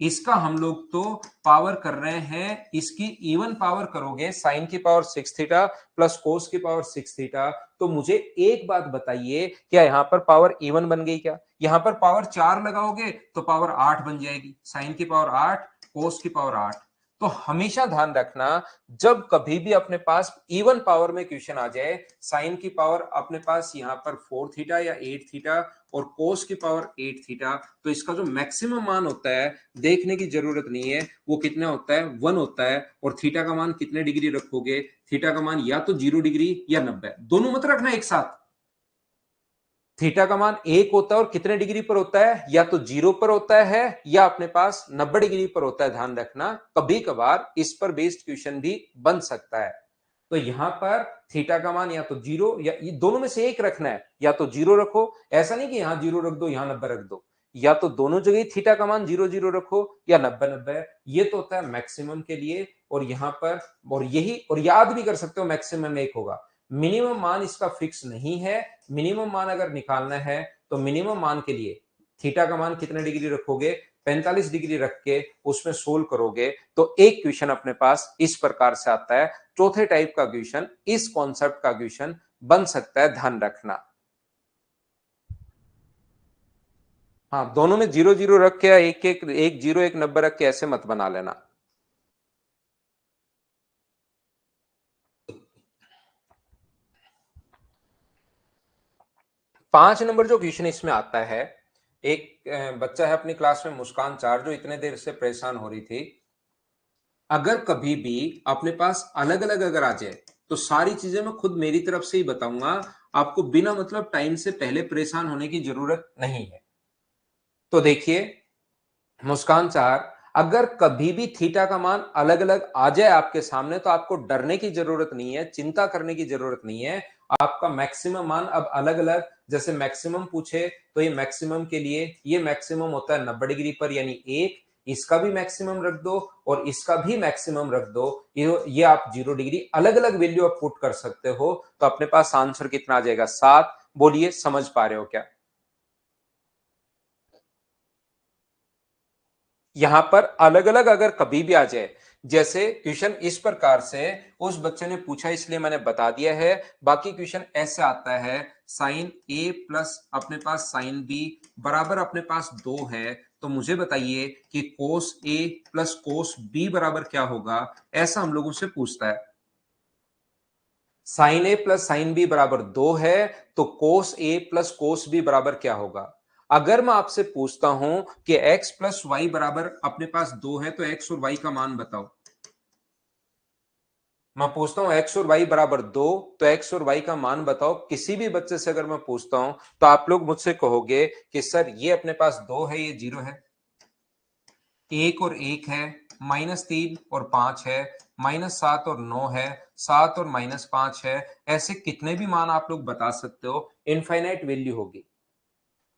इसका हम लोग तो पावर कर रहे हैं, इसकी इवन पावर करोगे, साइन की पावर 6 थीटा प्लस कोस की पावर 6 थीटा। तो मुझे एक बात बताइए, क्या यहां पर पावर इवन बन गई क्या? यहां पर पावर 4 लगाओगे तो पावर 8 बन जाएगी, साइन की पावर 8 कोस की पावर 8। तो हमेशा ध्यान रखना, जब कभी भी अपने पास इवन पावर में क्वेश्चन आ जाए, साइन की पावर अपने पास यहां पर 4 थीटा या 8 थीटा और कोस की पावर 8 थीटा, तो इसका जो मैक्सिमम मान होता है देखने की जरूरत नहीं है, वो कितना होता है? 1 होता है। और थीटा का मान कितने डिग्री रखोगे? थीटा का मान या तो 0 डिग्री या 90, दोनों मत रखना एक साथ। थीटा का मान एक होता है और कितने डिग्री पर होता है? या तो जीरो पर होता है या अपने पास 90 डिग्री पर होता है। ध्यान रखना, कभी कभार इस पर बेस्ड क्वेश्चन भी बन सकता है। तो यहां पर थीटा का मान या तो जीरो या ये दोनों में से एक रखना है, या तो जीरो रखो, ऐसा नहीं कि यहां जीरो रख दो यहां 90 रख दो, या तो दोनों जगह थीटा का मान जीरो जीरो रखो या 90 90। ये तो होता है मैक्सिमम के लिए, और यहां पर, और यही, और याद भी कर सकते हो मैक्सिमम एक होगा। मिनिमम मान इसका फिक्स नहीं है। मिनिमम मान अगर निकालना है तो मिनिमम मान के लिए थीटा का मान कितने डिग्री रखोगे? 45 डिग्री रख के उसमें सोल्व करोगे तो एक क्वेश्चन अपने पास इस प्रकार से आता है। चौथे टाइप का क्वेश्चन इस कॉन्सेप्ट का क्वेश्चन बन सकता है, ध्यान रखना। हाँ, दोनों में जीरो जीरो रख के, एक एक एक जीरो एक 90 रख के ऐसे मत बना लेना। पांच नंबर जो क्वेश्चन इसमें आता है, एक बच्चा है अपनी क्लास में, मुस्कान चार, जो इतने देर से परेशान हो रही थी। अगर कभी भी अपने पास अलग अलग अगर आ जाए तो सारी चीजें मैं खुद मेरी तरफ से ही बताऊंगा, आपको बिना मतलब टाइम से पहले परेशान होने की जरूरत नहीं है। तो देखिए मुस्कान चार, अगर कभी भी थीटा का मान अलग अलग आ जाए आपके सामने तो आपको डरने की जरूरत नहीं है, चिंता करने की जरूरत नहीं है। आपका मैक्सिमम मान अब अलग अलग, जैसे मैक्सिमम पूछे तो ये मैक्सिमम के लिए ये मैक्सिमम होता है 90 डिग्री पर, यानी एक, इसका भी मैक्सिमम रख दो और इसका भी मैक्सिमम रख दो, ये आप 0 डिग्री अलग अलग वैल्यू आप पुट कर सकते हो। तो अपने पास आंसर कितना आ जाएगा? 7। बोलिए समझ पा रहे हो क्या? यहां पर अलग अलग अगर कभी भी आ जाए, जैसे क्वेश्चन इस प्रकार से उस बच्चे ने पूछा इसलिए मैंने बता दिया है, बाकी क्वेश्चन ऐसे आता है साइन ए प्लस अपने पास साइन बी बराबर अपने पास 2 है, तो मुझे बताइए कि कोस ए प्लस कोस बी बराबर क्या होगा, ऐसा हम लोगों से पूछता है। साइन ए प्लस साइन बी बराबर 2 है, तो कोस ए प्लस कोस बी बराबर क्या होगा? अगर मैं आपसे पूछता हूं कि x प्लस वाई बराबर अपने पास 2 है, तो x और y का मान बताओ। मैं पूछता हूं x और y बराबर 2, तो x और y का मान बताओ। किसी भी बच्चे से अगर मैं पूछता हूं तो आप लोग मुझसे कहोगे कि सर ये अपने पास 2 है, ये 0 है, 1 और 1 है, -3 और 5 है, -7 और 9 है, 7 और -5 है। ऐसे कितने भी मान आप लोग बता सकते हो, इनफाइनाइट वैल्यू होगी।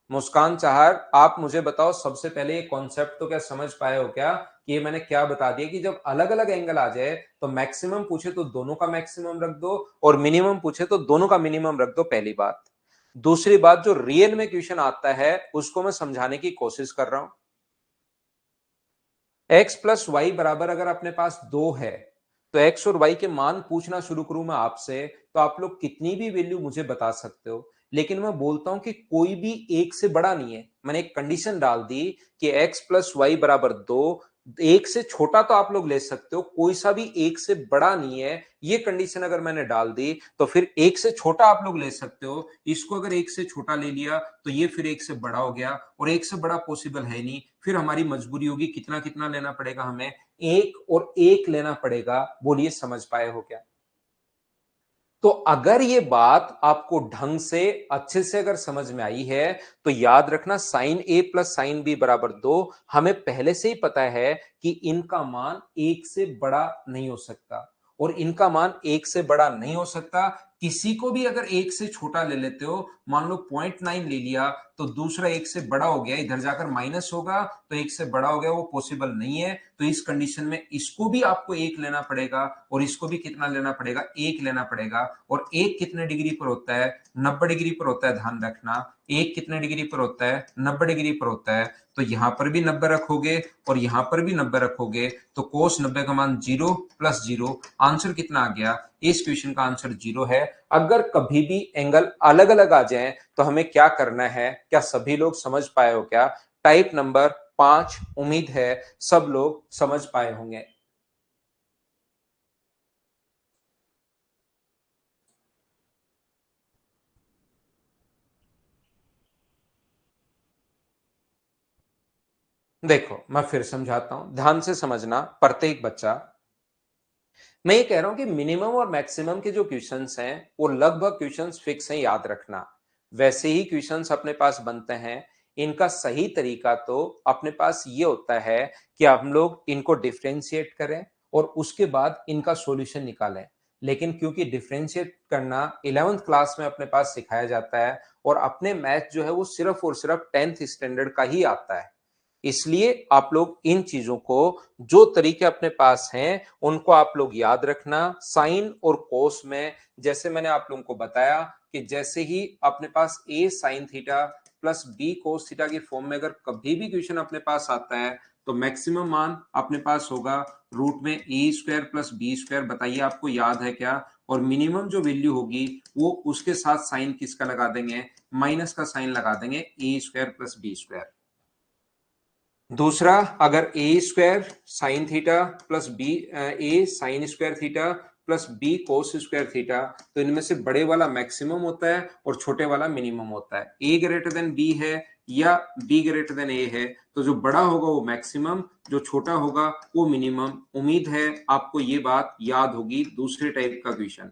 मुस्कान चाहर, आप मुझे बताओ सबसे पहले ये कॉन्सेप्ट तो क्या समझ पाए हो क्या, कि ये मैंने क्या बता दिया कि जब अलग अलग एंगल आ जाए तो मैक्सिमम पूछे तो दोनों का मैक्सिमम रख दो और मिनिमम पूछे तो दोनों का मिनिमम रख दो, पहली बात। दूसरी बात, जो रियल में क्वेश्चन आता है उसको मैं समझाने की कोशिश कर रहा हूं। x प्लस वाई बराबर अगर अपने पास 2 है, तो x और y के मान पूछना शुरू करूं मैं आपसे, तो आप लोग कितनी भी वैल्यू मुझे बता सकते हो, लेकिन मैं बोलता हूं कि कोई भी एक से बड़ा नहीं है। मैंने एक कंडीशन डाल दी कि x प्लस वाई बराबर 2, एक से छोटा तो आप लोग ले सकते हो, कोई सा भी एक से बड़ा नहीं है। ये कंडीशन अगर मैंने डाल दी तो फिर एक से छोटा आप लोग ले सकते हो। इसको अगर एक से छोटा ले लिया तो ये फिर एक से बड़ा हो गया, और एक से बड़ा पॉसिबल है नहीं। फिर हमारी मजबूरी होगी कितना कितना लेना पड़ेगा हमें, एक और एक लेना पड़ेगा। बोलिए समझ पाए हो क्या? तो अगर ये बात आपको ढंग से अच्छे से अगर समझ में आई है तो याद रखना साइन ए प्लस साइन बी बराबर 2, हमें पहले से ही पता है कि इनका मान एक से बड़ा नहीं हो सकता, और इनका मान एक से बड़ा नहीं हो सकता। किसी को भी अगर एक से छोटा ले लेते हो, मान लो 0.9 ले लिया, तो दूसरा एक से बड़ा हो गया, इधर जाकर माइनस होगा तो एक से बड़ा हो गया, वो पॉसिबल नहीं है। तो इस कंडीशन में इसको भी आपको एक लेना पड़ेगा और इसको भी कितना लेना पड़ेगा, एक लेना पड़ेगा। और एक कितने डिग्री पर होता है? 90 डिग्री पर होता है, ध्यान रखना। एक कितने डिग्री पर होता है? 90 डिग्री पर होता है। तो यहां पर भी 90 रखोगे और यहां पर भी 90 रखोगे, तो कोस 90 का मान 0 प्लस 0, आंसर कितना आ गया? इस क्वेश्चन का आंसर 0 है। अगर कभी भी एंगल अलग अलग आ जाए तो हमें क्या करना है, क्या सभी लोग समझ पाए हो क्या? टाइप नंबर 5, उम्मीद है सब लोग समझ पाए होंगे। देखो मैं फिर समझाता हूं, ध्यान से समझना प्रत्येक बच्चा। मैं ये कह रहा हूं कि मिनिमम और मैक्सिमम के जो क्वेश्चंस हैं वो लगभग क्वेश्चंस फिक्स हैं, याद रखना। वैसे ही क्वेश्चंस अपने पास बनते हैं। इनका सही तरीका तो अपने पास ये होता है कि हम लोग इनको डिफरेंशिएट करें और उसके बाद इनका सॉल्यूशन निकालें। लेकिन क्योंकि डिफरेंशिएट करना 11th क्लास में अपने पास सिखाया जाता है और अपने मैथ जो है वो सिर्फ और सिर्फ 10th स्टैंडर्ड का ही आता है, इसलिए आप लोग इन चीजों को, जो तरीके अपने पास हैं उनको आप लोग याद रखना। साइन और कोस में जैसे मैंने आप लोगों को बताया कि जैसे ही अपने पास a sine theta plus b cos theta की फॉर्म में अगर कभी भी क्वेश्चन अपने पास आता है तो मैक्सिमम मान अपने पास होगा रूट में ए स्क्वायर प्लस बी स्क्वायर। बताइए आपको याद है क्या? और मिनिमम जो वैल्यू होगी वो उसके साथ साइन किसका लगा देंगे? माइनस का साइन लगा देंगे, a square plus b square. दूसरा, अगर a square sine theta plus b, a sine square theta plus b cos square theta, तो इनमें से बड़े वाला मैक्सिमम होता है और छोटे वाला मिनिमम होता है। ए ग्रेटर देन बी है, या b ग्रेटर देन a है, तो जो बड़ा होगा वो मैक्सिमम, जो छोटा होगा वो मिनिमम। उम्मीद है आपको ये बात याद होगी दूसरे टाइप का क्वेश्चन।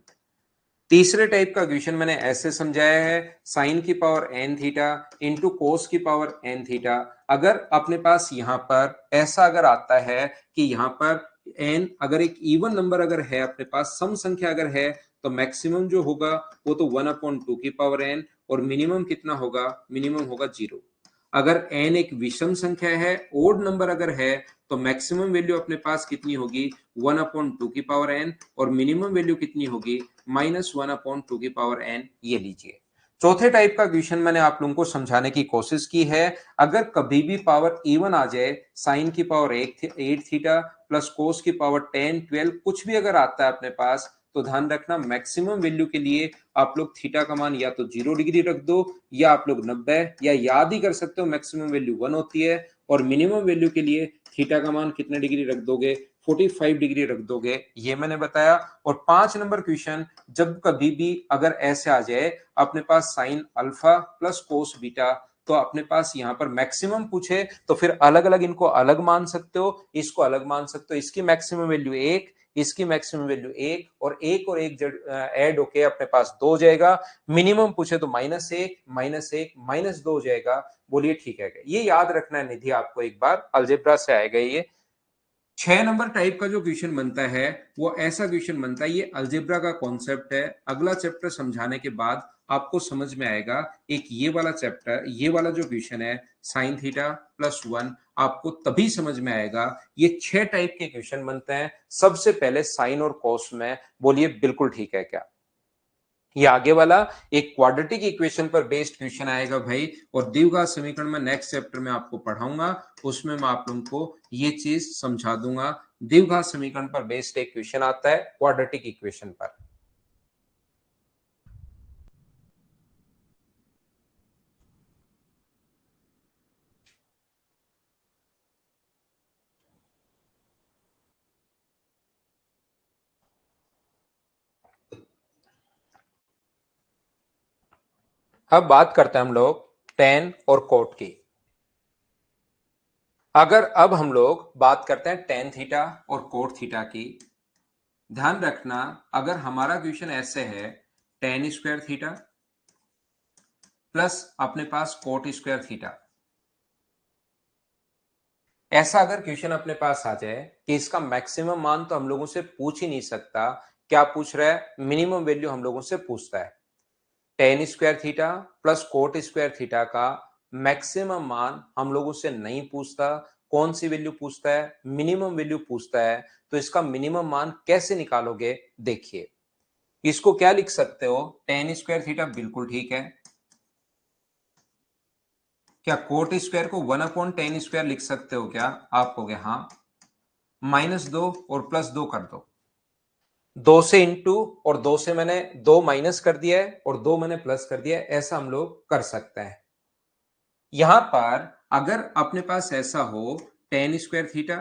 तीसरे टाइप का क्वेश्चन मैंने ऐसे समझाया है, साइन की power n theta into cos की पावर एन थीटा। अगर अपने पास यहाँ पर ऐसा अगर आता है कि यहाँ पर एन अगर एक इवन नंबर अगर है, अपने पास सम संख्या अगर है, तो मैक्सिमम जो होगा वो तो 1/2 की पावर एन, और मिनिमम कितना होगा, मिनिमम होगा 0। अगर एन एक विषम संख्या है, ओड नंबर अगर है, तो मैक्सिमम वैल्यू अपने पास कितनी होगी, 1/2 की पावर एन, और मिनिमम वैल्यू कितनी होगी, -1/2 की पावर एन। ये लीजिए चौथे टाइप का क्वेश्चन मैंने आप लोगों को समझाने की कोशिश की है। अगर कभी भी पावर इवन आ जाए, साइन की पावर 8 थीटा प्लस कोस की पावर 10 12 कुछ भी अगर आता है अपने पास, तो ध्यान रखना मैक्सिमम वैल्यू के लिए आप लोग थीटा का मान या तो 0 डिग्री रख दो, या आप लोग 90, या याद ही कर सकते हो मैक्सिमम वैल्यू 1 होती है, और मिनिमम वैल्यू के लिए थीटा का मान कितने डिग्री रख दोगे, 45 डिग्री रख दोगे, ये मैंने बताया। और 5 नंबर क्वेश्चन, जब कभी भी अगर ऐसे आ जाए अपने पास sine alpha plus cos beta, तो अपने पास यहाँ पर मैक्सिमम पूछे तो फिर अलग अलग इनको अलग मान सकते हो, इसको अलग मान सकते हो। इसकी मैक्सिमम वैल्यू 1, इसकी मैक्सिमम वैल्यू 1, और 1 और 1 ऐड होके अपने पास 2 हो जाएगा। मिनिमम पूछे तो -1 -1 -2 हो जाएगा। बोलिए ठीक है, ये याद रखना है निधि आपको, एक बार अलजेब्रा से आएगा ये। 6 नंबर टाइप का जो क्वेश्चन बनता है वो ऐसा क्वेश्चन बनता है, ये अलजेब्रा का कॉन्सेप्ट है। अगला चैप्टर समझाने के बाद आपको समझ में आएगा। एक ये वाला चैप्टर, ये वाला जो क्वेश्चन है साइन थीटा +1, आपको तभी समझ में आएगा। ये 6 टाइप के क्वेश्चन बनते हैं। सबसे पहले साइन और कॉस में, बोलिए बिल्कुल ठीक है क्या? ये आगे वाला एक क्वाड्रेटिक इक्वेशन पर बेस्ड क्वेश्चन आएगा भाई, और द्विघात समीकरण में नेक्स्ट चैप्टर में आपको पढ़ाऊंगा, उसमें मैं आप लोगों को ये चीज समझा दूंगा। द्विघात समीकरण पर बेस्ड एक क्वेश्चन आता है क्वाड्रेटिक इक्वेशन पर। अब बात करते हैं हम लोग टेन और कोट की। अगर अब हम लोग बात करते हैं टेन थीटा और कोट थीटा की, ध्यान रखना अगर हमारा क्वेश्चन ऐसे है, टेन स्क्वायर थीटा प्लस अपने पास कोट स्क्वायर थीटा, ऐसा अगर क्वेश्चन अपने पास आ जाए कि इसका मैक्सिमम मान तो हम लोगों से पूछ ही नहीं सकता, क्या पूछ रहा है, मिनिमम वैल्यू हम लोगों से पूछता है। Ten square theta plus cot square theta का मैक्सिमम मान हम लोगों से नहीं पूछता, कौन सी वैल्यू पूछता है, मिनिमम वैल्यू पूछता है। तो इसका मिनिमम मान कैसे निकालोगे, देखिए इसको क्या लिख सकते हो, टेन स्क्वायर थीटा बिल्कुल ठीक है। क्या कोट स्क्वायर को 1/10 स्क्वायर लिख सकते हो क्या, आप कहोगे हाँ। -2 और +2 कर दो, 2 से इंटू, और 2 से मैंने 2 माइनस कर दिया है और 2 मैंने प्लस कर दिया है, ऐसा हम लोग कर सकते हैं। यहां पर अगर अपने पास ऐसा हो, ten square theta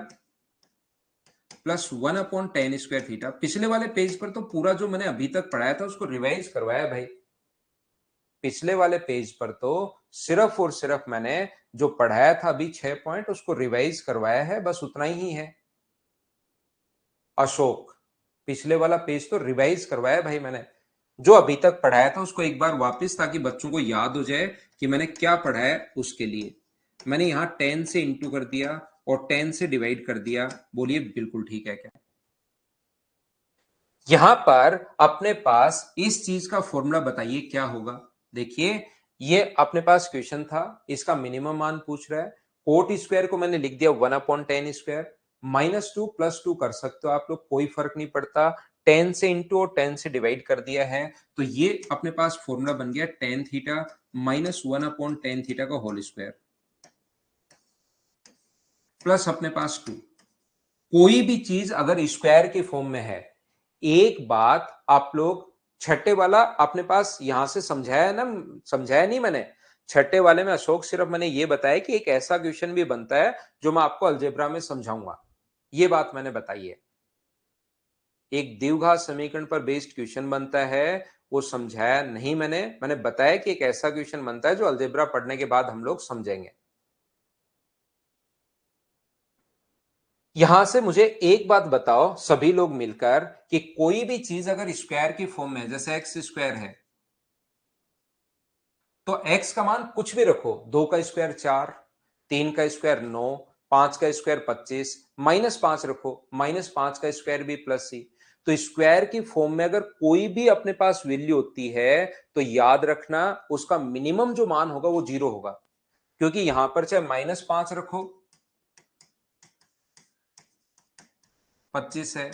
+1/10 square theta, पिछले वाले पेज पर तो पूरा जो मैंने अभी तक पढ़ाया था उसको रिवाइज करवाया भाई। पिछले वाले पेज पर तो सिर्फ और सिर्फ मैंने जो पढ़ाया था अभी 6 पॉइंट, उसको रिवाइज करवाया है, बस उतना ही है। अशोक, पिछले वाला पेज तो रिवाइज करवाया भाई मैंने, जो अभी तक पढ़ाया था उसको एक बार वापस, ताकि बच्चों को याद हो जाए कि मैंने क्या पढ़ाया है। उसके लिए मैंने यहां 10 से इंटू कर दिया और 10 से डिवाइड कर दिया। बोलिए बिल्कुल ठीक है क्या? यहां पर अपने पास इस चीज का फॉर्मूला बताइए क्या होगा। देखिए ये अपने पास क्वेश्चन था, इसका मिनिमम मान पूछ रहा है। कोट स्क्वायर को मैंने लिख दिया 1/10 स्क्वायर, -2 +2 कर सकते हो आप लोग, कोई फर्क नहीं पड़ता। 10 से इंटू और 10 से डिवाइड कर दिया है, तो ये अपने पास फॉर्मूला बन गया टेन थीटा -1/10 थीटा का होल स्क्वायर, प्लस अपने पास 2। कोई भी चीज अगर स्क्वायर के फॉर्म में है, एक बात आप लोग, छठे वाला अपने पास यहां से समझाया ना, समझाया नहीं मैंने। छठे वाले में अशोक सिर्फ मैंने ये बताया कि एक ऐसा क्वेश्चन भी बनता है जो मैं आपको अलजेब्रा में समझाऊंगा, ये बात मैंने बताई है। एक द्विघात समीकरण पर बेस्ड क्वेश्चन बनता है, वो समझाया नहीं मैंने बताया कि एक ऐसा क्वेश्चन बनता है जो अलजेब्रा पढ़ने के बाद हम लोग समझेंगे। यहां से मुझे एक बात बताओ सभी लोग मिलकर कि कोई भी चीज अगर स्क्वायर की फॉर्म में है, जैसे एक्स स्क्वायर है, तो x का मान कुछ भी रखो, 2 का स्क्वायर 4, 3 का स्क्वायर 9, 5 का स्क्वायर 25, -5 रखो, -5 का स्क्वायर भी प्लस सी। तो स्क्वायर की फॉर्म में अगर कोई भी अपने पास वैल्यू होती है तो याद रखना उसका मिनिमम जो मान होगा वो 0 होगा, क्योंकि यहां पर चाहे -5 रखो 25 है,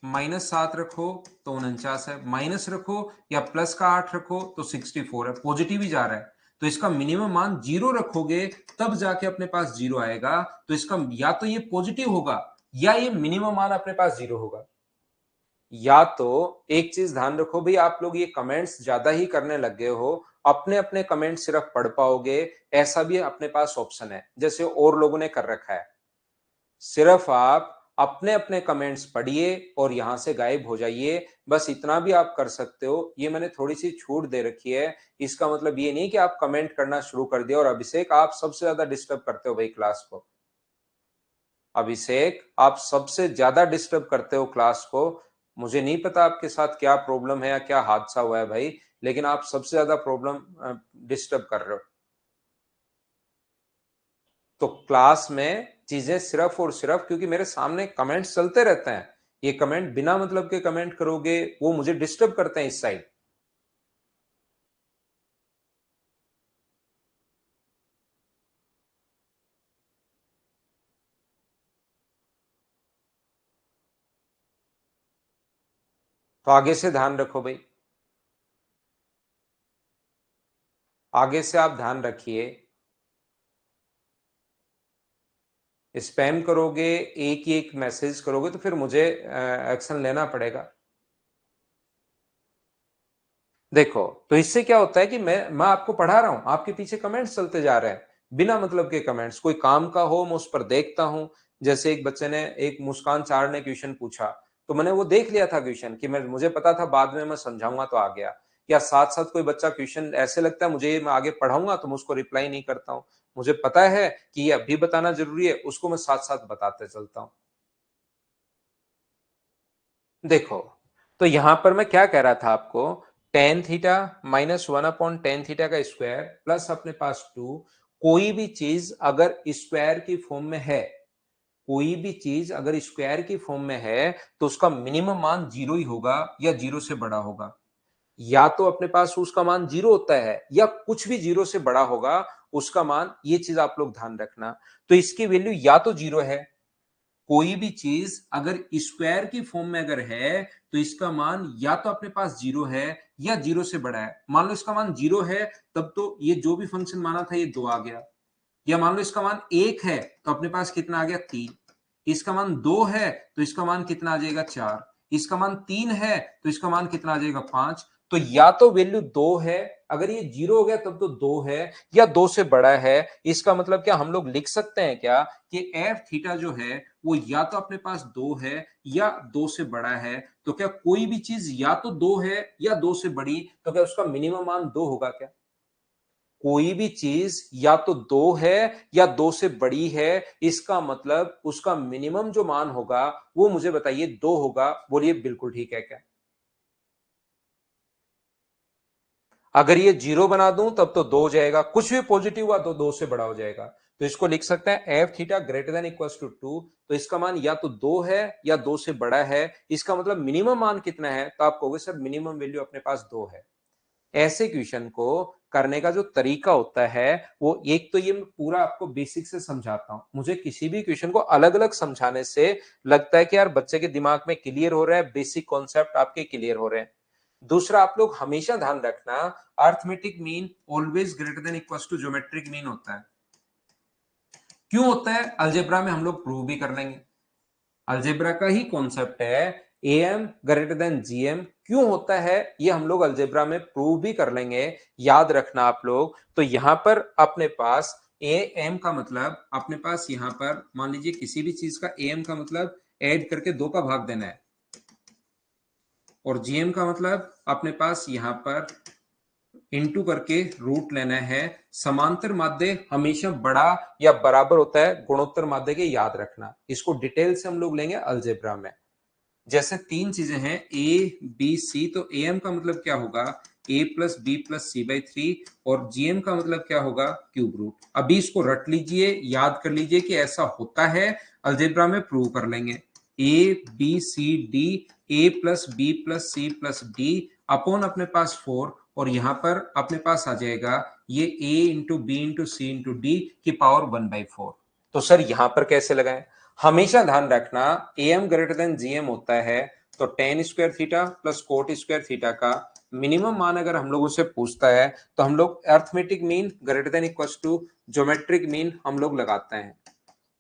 -7 रखो तो 49 है, माइनस रखो या प्लस का 8 रखो तो 64 है, पॉजिटिव ही जा रहा है। तो इसका मिनिमम मान 0 रखोगे तब जाके अपने पास 0 आएगा। तो इसका या तो ये पॉजिटिव होगा या ये मिनिमम मान अपने पास 0 होगा। या तो एक चीज ध्यान रखो भाई, आप लोग ये कमेंट्स ज्यादा ही करने लग गए हो, अपने अपने कमेंट सिर्फ पढ़ पाओगे ऐसा भी अपने पास ऑप्शन है, जैसे और लोगों ने कर रखा है। सिर्फ आप अपने अपने कमेंट्स पढ़िए और यहां से गायब हो जाइए, बस इतना भी आप कर सकते हो। ये मैंने थोड़ी सी छूट दे रखी है, इसका मतलब ये नहीं कि आप कमेंट करना शुरू कर दिया। और अभिषेक, आप सबसे ज्यादा डिस्टर्ब करते हो भाई क्लास को। अभिषेक, आप सबसे ज्यादा डिस्टर्ब करते हो क्लास को। मुझे नहीं पता आपके साथ क्या प्रॉब्लम है या क्या हादसा हुआ है भाई, लेकिन आप सबसे ज्यादा प्रॉब्लम डिस्टर्ब कर रहे हो। तो क्लास में चीजें सिर्फ और सिर्फ क्योंकि मेरे सामने कमेंट्स चलते रहते हैं, ये कमेंट बिना मतलब के कमेंट करोगे वो मुझे डिस्टर्ब करते हैं इस साइड। तो आगे से ध्यान रखो भाई, आगे से आप ध्यान रखिए। स्पैम करोगे, एक ही एक मैसेज करोगे तो फिर मुझे एक्शन लेना पड़ेगा। देखो, तो इससे क्या होता है कि मैं आपको पढ़ा रहा हूं, आपके पीछे कमेंट्स चलते जा रहे हैं, बिना मतलब के कमेंट्स। कोई काम का हो मैं उस पर देखता हूं। जैसे एक बच्चे ने, एक मुस्कान चार ने क्वेश्चन पूछा, तो मैंने वो देख लिया था क्वेश्चन कि मुझे पता था बाद में मैं समझाऊंगा तो आ गया। या साथ साथ कोई बच्चा क्वेश्चन ऐसे लगता है मुझे ये मैं आगे पढ़ाऊंगा तो मैं उसको रिप्लाई नहीं करता हूँ, मुझे पता है कि ये अभी बताना जरूरी है, उसको मैं साथ साथ बताते चलता हूँ। देखो, तो यहां पर मैं क्या कह रहा था आपको, टेन थीटा -1/tan थीटा का स्क्वायर प्लस अपने पास 2। कोई भी चीज अगर स्क्वायर की फॉर्म में है, कोई भी चीज अगर स्क्वायर की फॉर्म में है तो उसका मिनिमम मान 0 ही होगा या 0 से बड़ा होगा। या तो अपने पास उसका मान 0 होता है या कुछ भी 0 से बड़ा होगा उसका मान, ये चीज आप लोग ध्यान रखना। तो इसकी वैल्यू या तो 0 है, कोई भी चीज अगर स्क्वायर की फॉर्म में अगर है तो इसका मान या तो अपने पास 0 है या 0 से बड़ा है। मान लो इसका मान 0 है, तब तो ये जो भी फंक्शन माना था ये 2 आ गया। या मान लो इसका मान 1 है तो अपने पास कितना आ गया 3। इसका मान 2 है तो इसका मान कितना आ जाएगा 4। इसका मान 3 है तो इसका मान कितना आ जाएगा 5। तो या तो वैल्यू 2 है, अगर ये 0 हो गया तब तो 2 है, या 2 से बड़ा है। इसका मतलब क्या हम लोग लिख सकते हैं क्या कि एफ थीटा जो है वो या तो अपने पास 2 है या 2 से बड़ा है। तो क्या कोई भी चीज या तो 2 है या 2 से बड़ी, तो क्या उसका मिनिमम मान 2 होगा क्या? कोई भी चीज या तो 2 है या 2 से बड़ी है, इसका मतलब उसका मिनिमम जो मान होगा वो मुझे बताइए 2 होगा। बोलिए बिल्कुल ठीक है क्या? अगर ये 0 बना दूं तब तो 2 हो जाएगा, कुछ भी पॉजिटिव हुआ तो 2 से बड़ा हो जाएगा। तो इसको लिख सकते हैं f theta greater than equal to 2। तो इसका मान या तो 2 है या 2 से बड़ा है। इसका मतलब मिनिमम मान कितना है, तो आप कहोगे सर मिनिमम वैल्यू अपने पास 2 है। ऐसे क्वेश्चन को करने का जो तरीका होता है वो, एक तो ये मैं पूरा आपको बेसिक से समझाता हूं। मुझे किसी भी क्वेश्चन को अलग अलग समझाने से लगता है कि यार बच्चे के दिमाग में क्लियर हो रहा है, बेसिक कॉन्सेप्ट आपके क्लियर हो रहे हैं। दूसरा, आप लोग हमेशा ध्यान रखना, arithmetic mean always greater than equal to geometric mean होता है। क्यों होता है? अलजेब्रा में हम लोग प्रूव भी कर लेंगे। अलजेब्रा का ही कॉन्सेप्ट है, एम ग्रेटर देन जीएम क्यों होता है ये हम लोग अलजेब्रा में प्रूव भी कर लेंगे। याद रखना आप लोग। तो यहां पर अपने पास ए एम का मतलब, अपने पास यहां पर मान लीजिए किसी भी चीज का एम का मतलब ऐड करके 2 का भाग देना है। और जीएम का मतलब अपने पास यहां पर इनटू करके रूट लेना है। समांतर माध्य हमेशा बड़ा या बराबर होता है गुणोत्तर माध्य के, याद रखना। इसको डिटेल से हम लोग लेंगे अलजेब्रा में। जैसे तीन चीजें हैं ए बी सी, तो ए एम का मतलब क्या होगा, a plus b plus c by three, और जी एम का मतलब क्या होगा, क्यूब रूट। अभी इसको रट लीजिए, याद कर लीजिए कि ऐसा होता है, अलजेब्रा में प्रूव कर लेंगे। A b c d, a plus b plus c plus d upon अपने पास 4, और यहां पर अपने पास आ जाएगा ये ए इंटू बी इंटू सी इंटू डी की पावर 1/4। तो सर यहां पर कैसे लगाएं? हमेशा ध्यान रखना A M greater than G M होता है, तो tan square theta plus cot square theta का मिनिमम मान अगर हम लोगों से पूछता है तो हम लोग arithmetic mean greater than equal to geometric mean हम लोग लगाते हैं।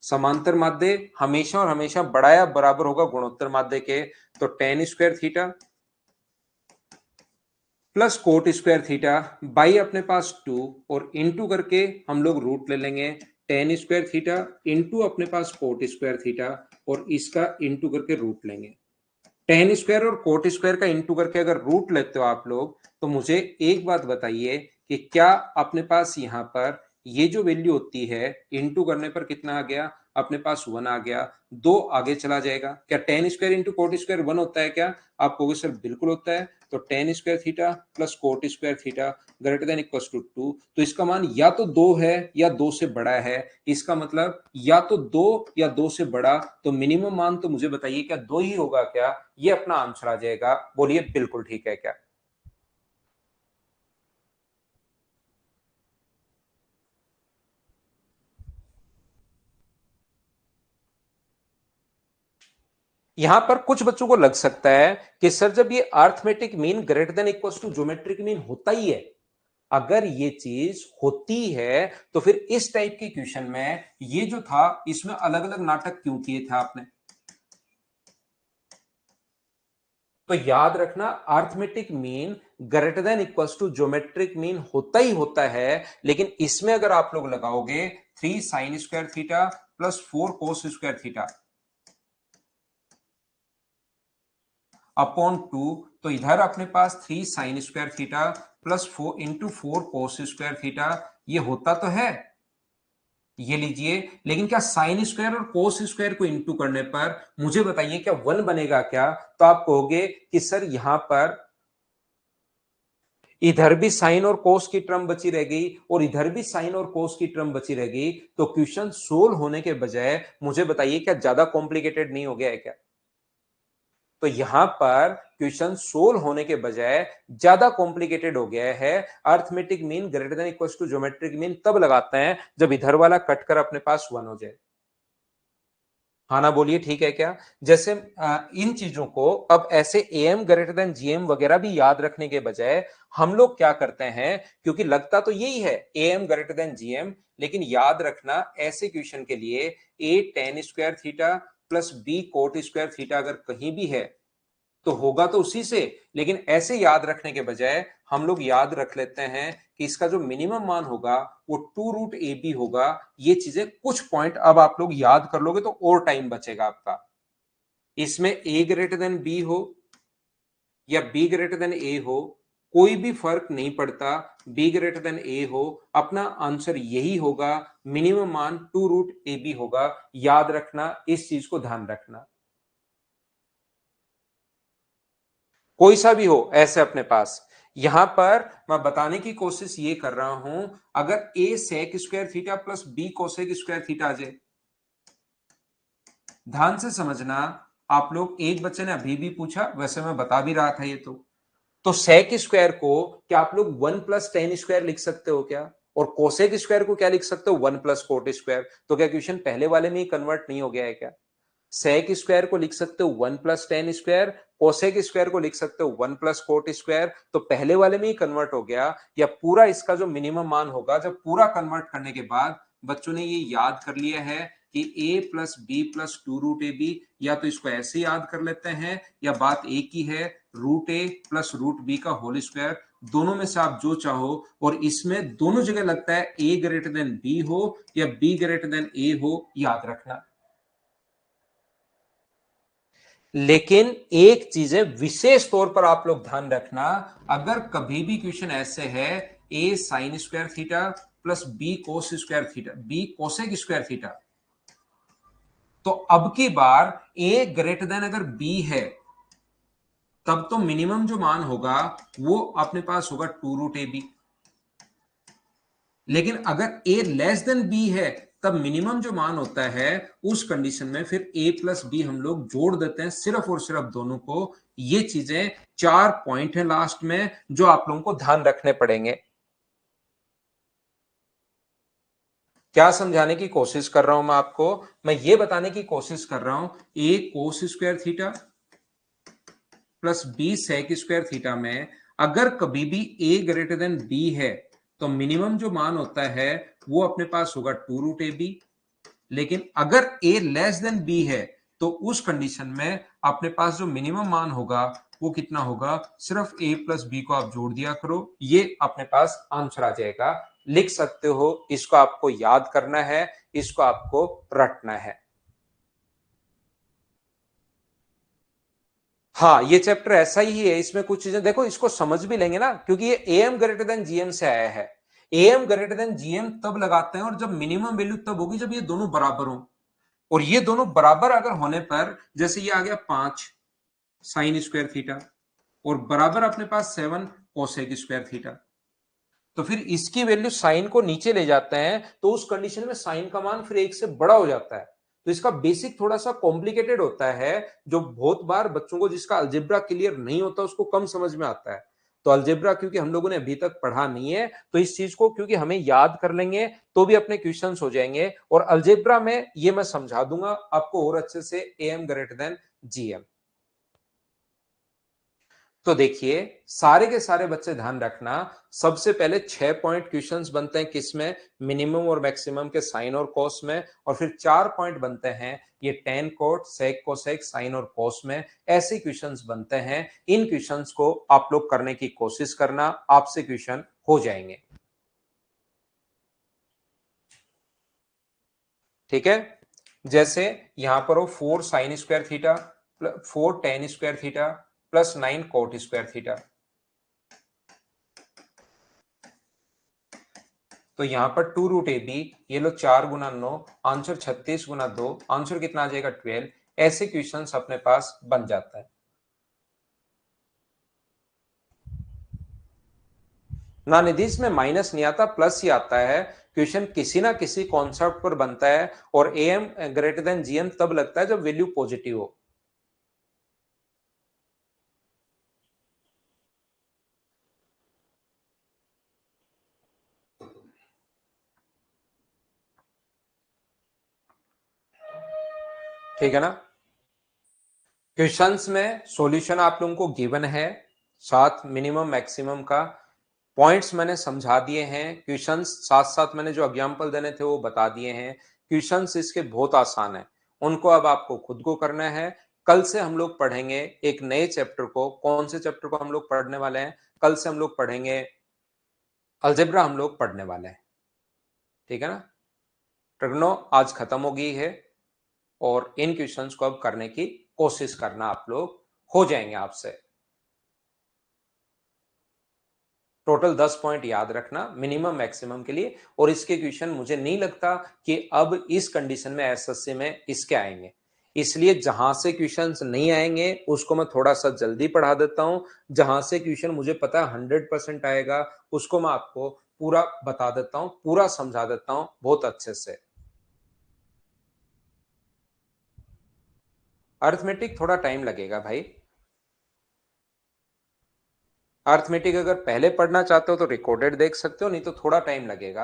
समांतर माध्य हमेशा और हमेशा बड़ा या बराबर होगा गुणोत्तर माध्य के, तो tan square theta plus cot square theta by अपने पास 2, और इनटू करके हम लोग रूट ले लेंगे टेन स्क्वायर थीटा इंटू अपने पास कोट स्क्वायर थीटा, और इसका इंटू करके रूट लेंगे। टेन स्क्वायर और कोट स्क्वायर का इंटू करके अगर रूट लेते हो आप लोग, तो मुझे एक बात बताइए कि क्या अपने पास यहां पर ये जो वैल्यू होती है इंटू करने पर कितना आ गया, अपने पास 1 आ गया, 2 आगे चला जाएगा। क्या ten square into coat square 1 होता है क्या? आप कहोगे सर बिल्कुल होता है। तो tan square theta plus cot square theta greater than equal to 2, तो इसका मान या तो 2 है या 2 से बड़ा है। इसका मतलब या तो 2 या 2 से बड़ा, तो मिनिमम मान तो मुझे बताइए क्या 2 ही होगा क्या? ये अपना आंसर आ जाएगा। बोलिए बिल्कुल ठीक है क्या? यहां पर कुछ बच्चों को लग सकता है कि सर जब ये arithmetic mean greater than equal to geometric mean होता ही है, अगर ये चीज होती है तो फिर इस टाइप के क्वेश्चन में ये जो था इसमें अलग अलग नाटक क्यों किए थे आपने? तो याद रखना arithmetic mean greater than equals to geometric mean होता ही होता है, लेकिन इसमें अगर आप लोग लगाओगे 3 साइन स्क्वायर थीटा प्लस 4 कोस स्क्वायर थीटा अपॉन 2, तो इधर अपने पास 3 sign square theta plus 4 into 4 कोस स्क्वायर थीटा, ये होता तो है, ये लीजिए। लेकिन क्या साइन स्क्वायर और कोस स्क्वायर को इंटू करने पर मुझे बताइए क्या 1 बनेगा क्या? तो आप कहोगे कि सर यहां पर इधर भी साइन और कोस की टर्म बची रह गई और इधर भी साइन और कोस की टर्म बची रह गई, तो क्वेश्चन सोल्व होने के बजाय मुझे बताइए क्या ज्यादा कॉम्प्लिकेटेड नहीं हो गया है क्या? तो यहां पर क्वेश्चन सोल्व होने के बजाय ज्यादा कॉम्प्लिकेटेड हो गया है। Arithmetic mean greater than equal to geometric mean तब लगाते हैं जब इधर वाला कट कर अपने पास 1 हो जाए। हाँ ना, बोलिए ठीक है क्या? जैसे इन चीजों को अब ऐसे एम ग्रेटर देन जीएम वगैरह भी याद रखने के बजाय हम लोग क्या करते हैं, क्योंकि लगता तो यही है एम ग्रेटर देन जीएम, लेकिन याद रखना ऐसे क्वेश्चन के लिए a tan square theta plus b cot square theta अगर कहीं भी है तो होगा तो उसी से, लेकिन ऐसे याद रखने के बजाय हम लोग याद रख लेते हैं कि इसका जो मिनिमम मान होगा वो 2√ab होगा। ये चीजें कुछ पॉइंट अब आप लोग याद कर लोगे तो और टाइम बचेगा आपका। इसमें a ग्रेटर देन b हो या b ग्रेटर देन a हो, कोई भी फर्क नहीं पड़ता। b ग्रेटर देन a हो, अपना आंसर यही होगा, मिनिमम मान 2√ab होगा। याद रखना, इस चीज को ध्यान रखना। कोई सा भी हो ऐसे अपने पास। यहां पर मैं बताने की कोशिश ये कर रहा हूं, अगर a sec square theta plus b cosec square theta आ जाए, ध्यान से समझना। आप लोग, एक बच्चे ने अभी भी पूछा, वैसे मैं बता भी रहा था ये तो सेक स्क्वायर को क्या आप लोग 1 प्लस टेन स्क्वायर लिख सकते हो क्या? और कोसेक स्क्वायर को क्या लिख सकते हो, 1 प्लस कोट स्क्वायर। तो क्या क्वेश्चन पहले वाले में ही कन्वर्ट नहीं हो गया है क्या? सेक स्क्वायर को लिख सकते हो 1 plus ten square, cosec square को लिख सकते हो 1 प्लस कोट स्क्वायर, तो पहले वाले में ही कन्वर्ट हो गया। या पूरा इसका जो मिनिमम मान होगा, जब पूरा कन्वर्ट करने के बाद बच्चों ने ये याद कर लिया है कि a plus b plus 2√ab, या तो इसको ऐसे याद कर लेते हैं या बात एक ही है, √a प्लस √b का होल स्क्वायर, दोनों में से आप जो चाहो। और इसमें दोनों जगह लगता है a ग्रेटर देन b हो या b ग्रेटर देन a हो, याद रखना। लेकिन एक चीज है, विशेष तौर पर आप लोग ध्यान रखना, अगर कभी भी क्वेश्चन ऐसे है a sine square theta plus b cos square theta, b cosec square theta, तो अब की बार ए ग्रेटर देन अगर बी है तब तो मिनिमम जो मान होगा वो अपने पास होगा 2√ab। लेकिन अगर ए लेस देन बी है तब मिनिमम जो मान होता है उस कंडीशन में फिर a प्लस बी हम लोग जोड़ देते हैं सिर्फ और सिर्फ दोनों को। ये चीजें 4 पॉइंट है लास्ट में जो आप लोगों को ध्यान रखने पड़ेंगे। क्या समझाने की कोशिश कर रहा हूं मैं आपको, मैं ये बताने की कोशिश कर रहा हूं a cos square theta plus b sec square theta में अगर कभी भी a ग्रेटर देन b है तो मिनिमम जो मान होता है वो अपने पास होगा 2√ab। लेकिन अगर a लेस देन b है तो उस कंडीशन में अपने पास जो मिनिमम मान होगा वो कितना होगा, सिर्फ a प्लस बी को आप जोड़ दिया करो, ये अपने पास आंसर आ जाएगा। लिख सकते हो, इसको आपको याद करना है, इसको आपको रटना है। हाँ, ये चैप्टर ऐसा ही है, इसमें कुछ चीजें देखो, इसको समझ भी लेंगे ना, क्योंकि ये एम ग्रेटर देन जीएम से आया है। एम ग्रेटर देन जीएम तब लगाते हैं और जब मिनिमम वैल्यू तब होगी जब ये दोनों बराबर हो, और ये दोनों बराबर अगर होने पर, जैसे ये आ गया 5 साइन स्क्वायर थीटा और बराबर अपने पास 7 कोसेक स्क्वायर थीटा, तो फिर इसकी वैल्यू साइन को नीचे ले जाते हैं तो उस कंडीशन में साइन का मान फिर 1 से बड़ा हो जाता है। तो इसका बेसिक थोड़ा सा कॉम्प्लिकेटेड होता है, जो बहुत बार बच्चों को जिसका अलजेब्रा क्लियर नहीं होता उसको कम समझ में आता है। तो अलजेब्रा क्योंकि हम लोगों ने अभी तक पढ़ा नहीं है तो इस चीज को क्योंकि हमें याद कर लेंगे तो भी अपने क्वेश्चंस हो जाएंगे, और अलजेब्रा में ये मैं समझा दूंगा आपको और अच्छे से, एम ग्रेटर देन जीएम। तो देखिए सारे के सारे बच्चे ध्यान रखना, सबसे पहले 6 पॉइंट क्वेश्चंस बनते हैं किसमें, मिनिमम और मैक्सिमम के साइन और कॉस में, और फिर 4 पॉइंट बनते हैं ये tan cot sec cosec sine और कॉस में। ऐसे क्वेश्चंस बनते हैं, इन क्वेश्चंस को आप लोग करने की कोशिश करना, आपसे क्वेश्चन हो जाएंगे। ठीक है, जैसे यहां पर हो 4 sign square theta 4 ten square theta plus 9 coat square theta, तो यहां पर 2√ab, ये लो 4 गुना 9, आंसर 36 गुना 2, आंसर कितना आ जाएगा 12। ऐसे क्वेश्चंस अपने पास बन जाता है ना। निधिश में माइनस नहीं आता, प्लस ही आता है। क्वेश्चन किसी ना किसी कॉन्सेप्ट पर बनता है और एम ग्रेटर देन जीएम तब लगता है जब वैल्यू पॉजिटिव हो। ठीक है ना, क्वेश्चंस में सॉल्यूशन आप लोगों को गिवन है, साथ मिनिमम मैक्सिमम का पॉइंट्स मैंने समझा दिए हैं, क्वेश्चंस साथ साथ मैंने जो एग्जांपल देने थे वो बता दिए हैं। क्वेश्चंस इसके बहुत आसान है, उनको अब आपको खुद को करना है। कल से हम लोग पढ़ेंगे एक नए चैप्टर को। कौन से चैप्टर को हम लोग पढ़ने वाले हैं? कल से हम लोग पढ़ेंगे अलजेब्रा, हम लोग पढ़ने वाले हैं। ठीक है ना, ट्रिग्नो आज खत्म हो गई है और इन क्वेश्चंस को अब करने की कोशिश करना, आप लोग हो जाएंगे आपसे। टोटल 10 पॉइंट याद रखना मिनिमम मैक्सिमम के लिए, और इसके क्वेश्चन मुझे नहीं लगता कि अब इस कंडीशन में एसएससी में इसके आएंगे, इसलिए जहां से क्वेश्चंस नहीं आएंगे उसको मैं थोड़ा सा जल्दी पढ़ा देता हूं, जहां से क्वेश्चन मुझे पता है 100% आएगा उसको मैं आपको पूरा बता देता हूं, पूरा समझा देता हूं बहुत अच्छे से। अर्थमेटिक थोड़ा टाइम लगेगा भाई, अर्थमेटिक अगर पहले पढ़ना चाहते हो तो रिकॉर्डेड देख सकते हो, नहीं तो थोड़ा टाइम लगेगा।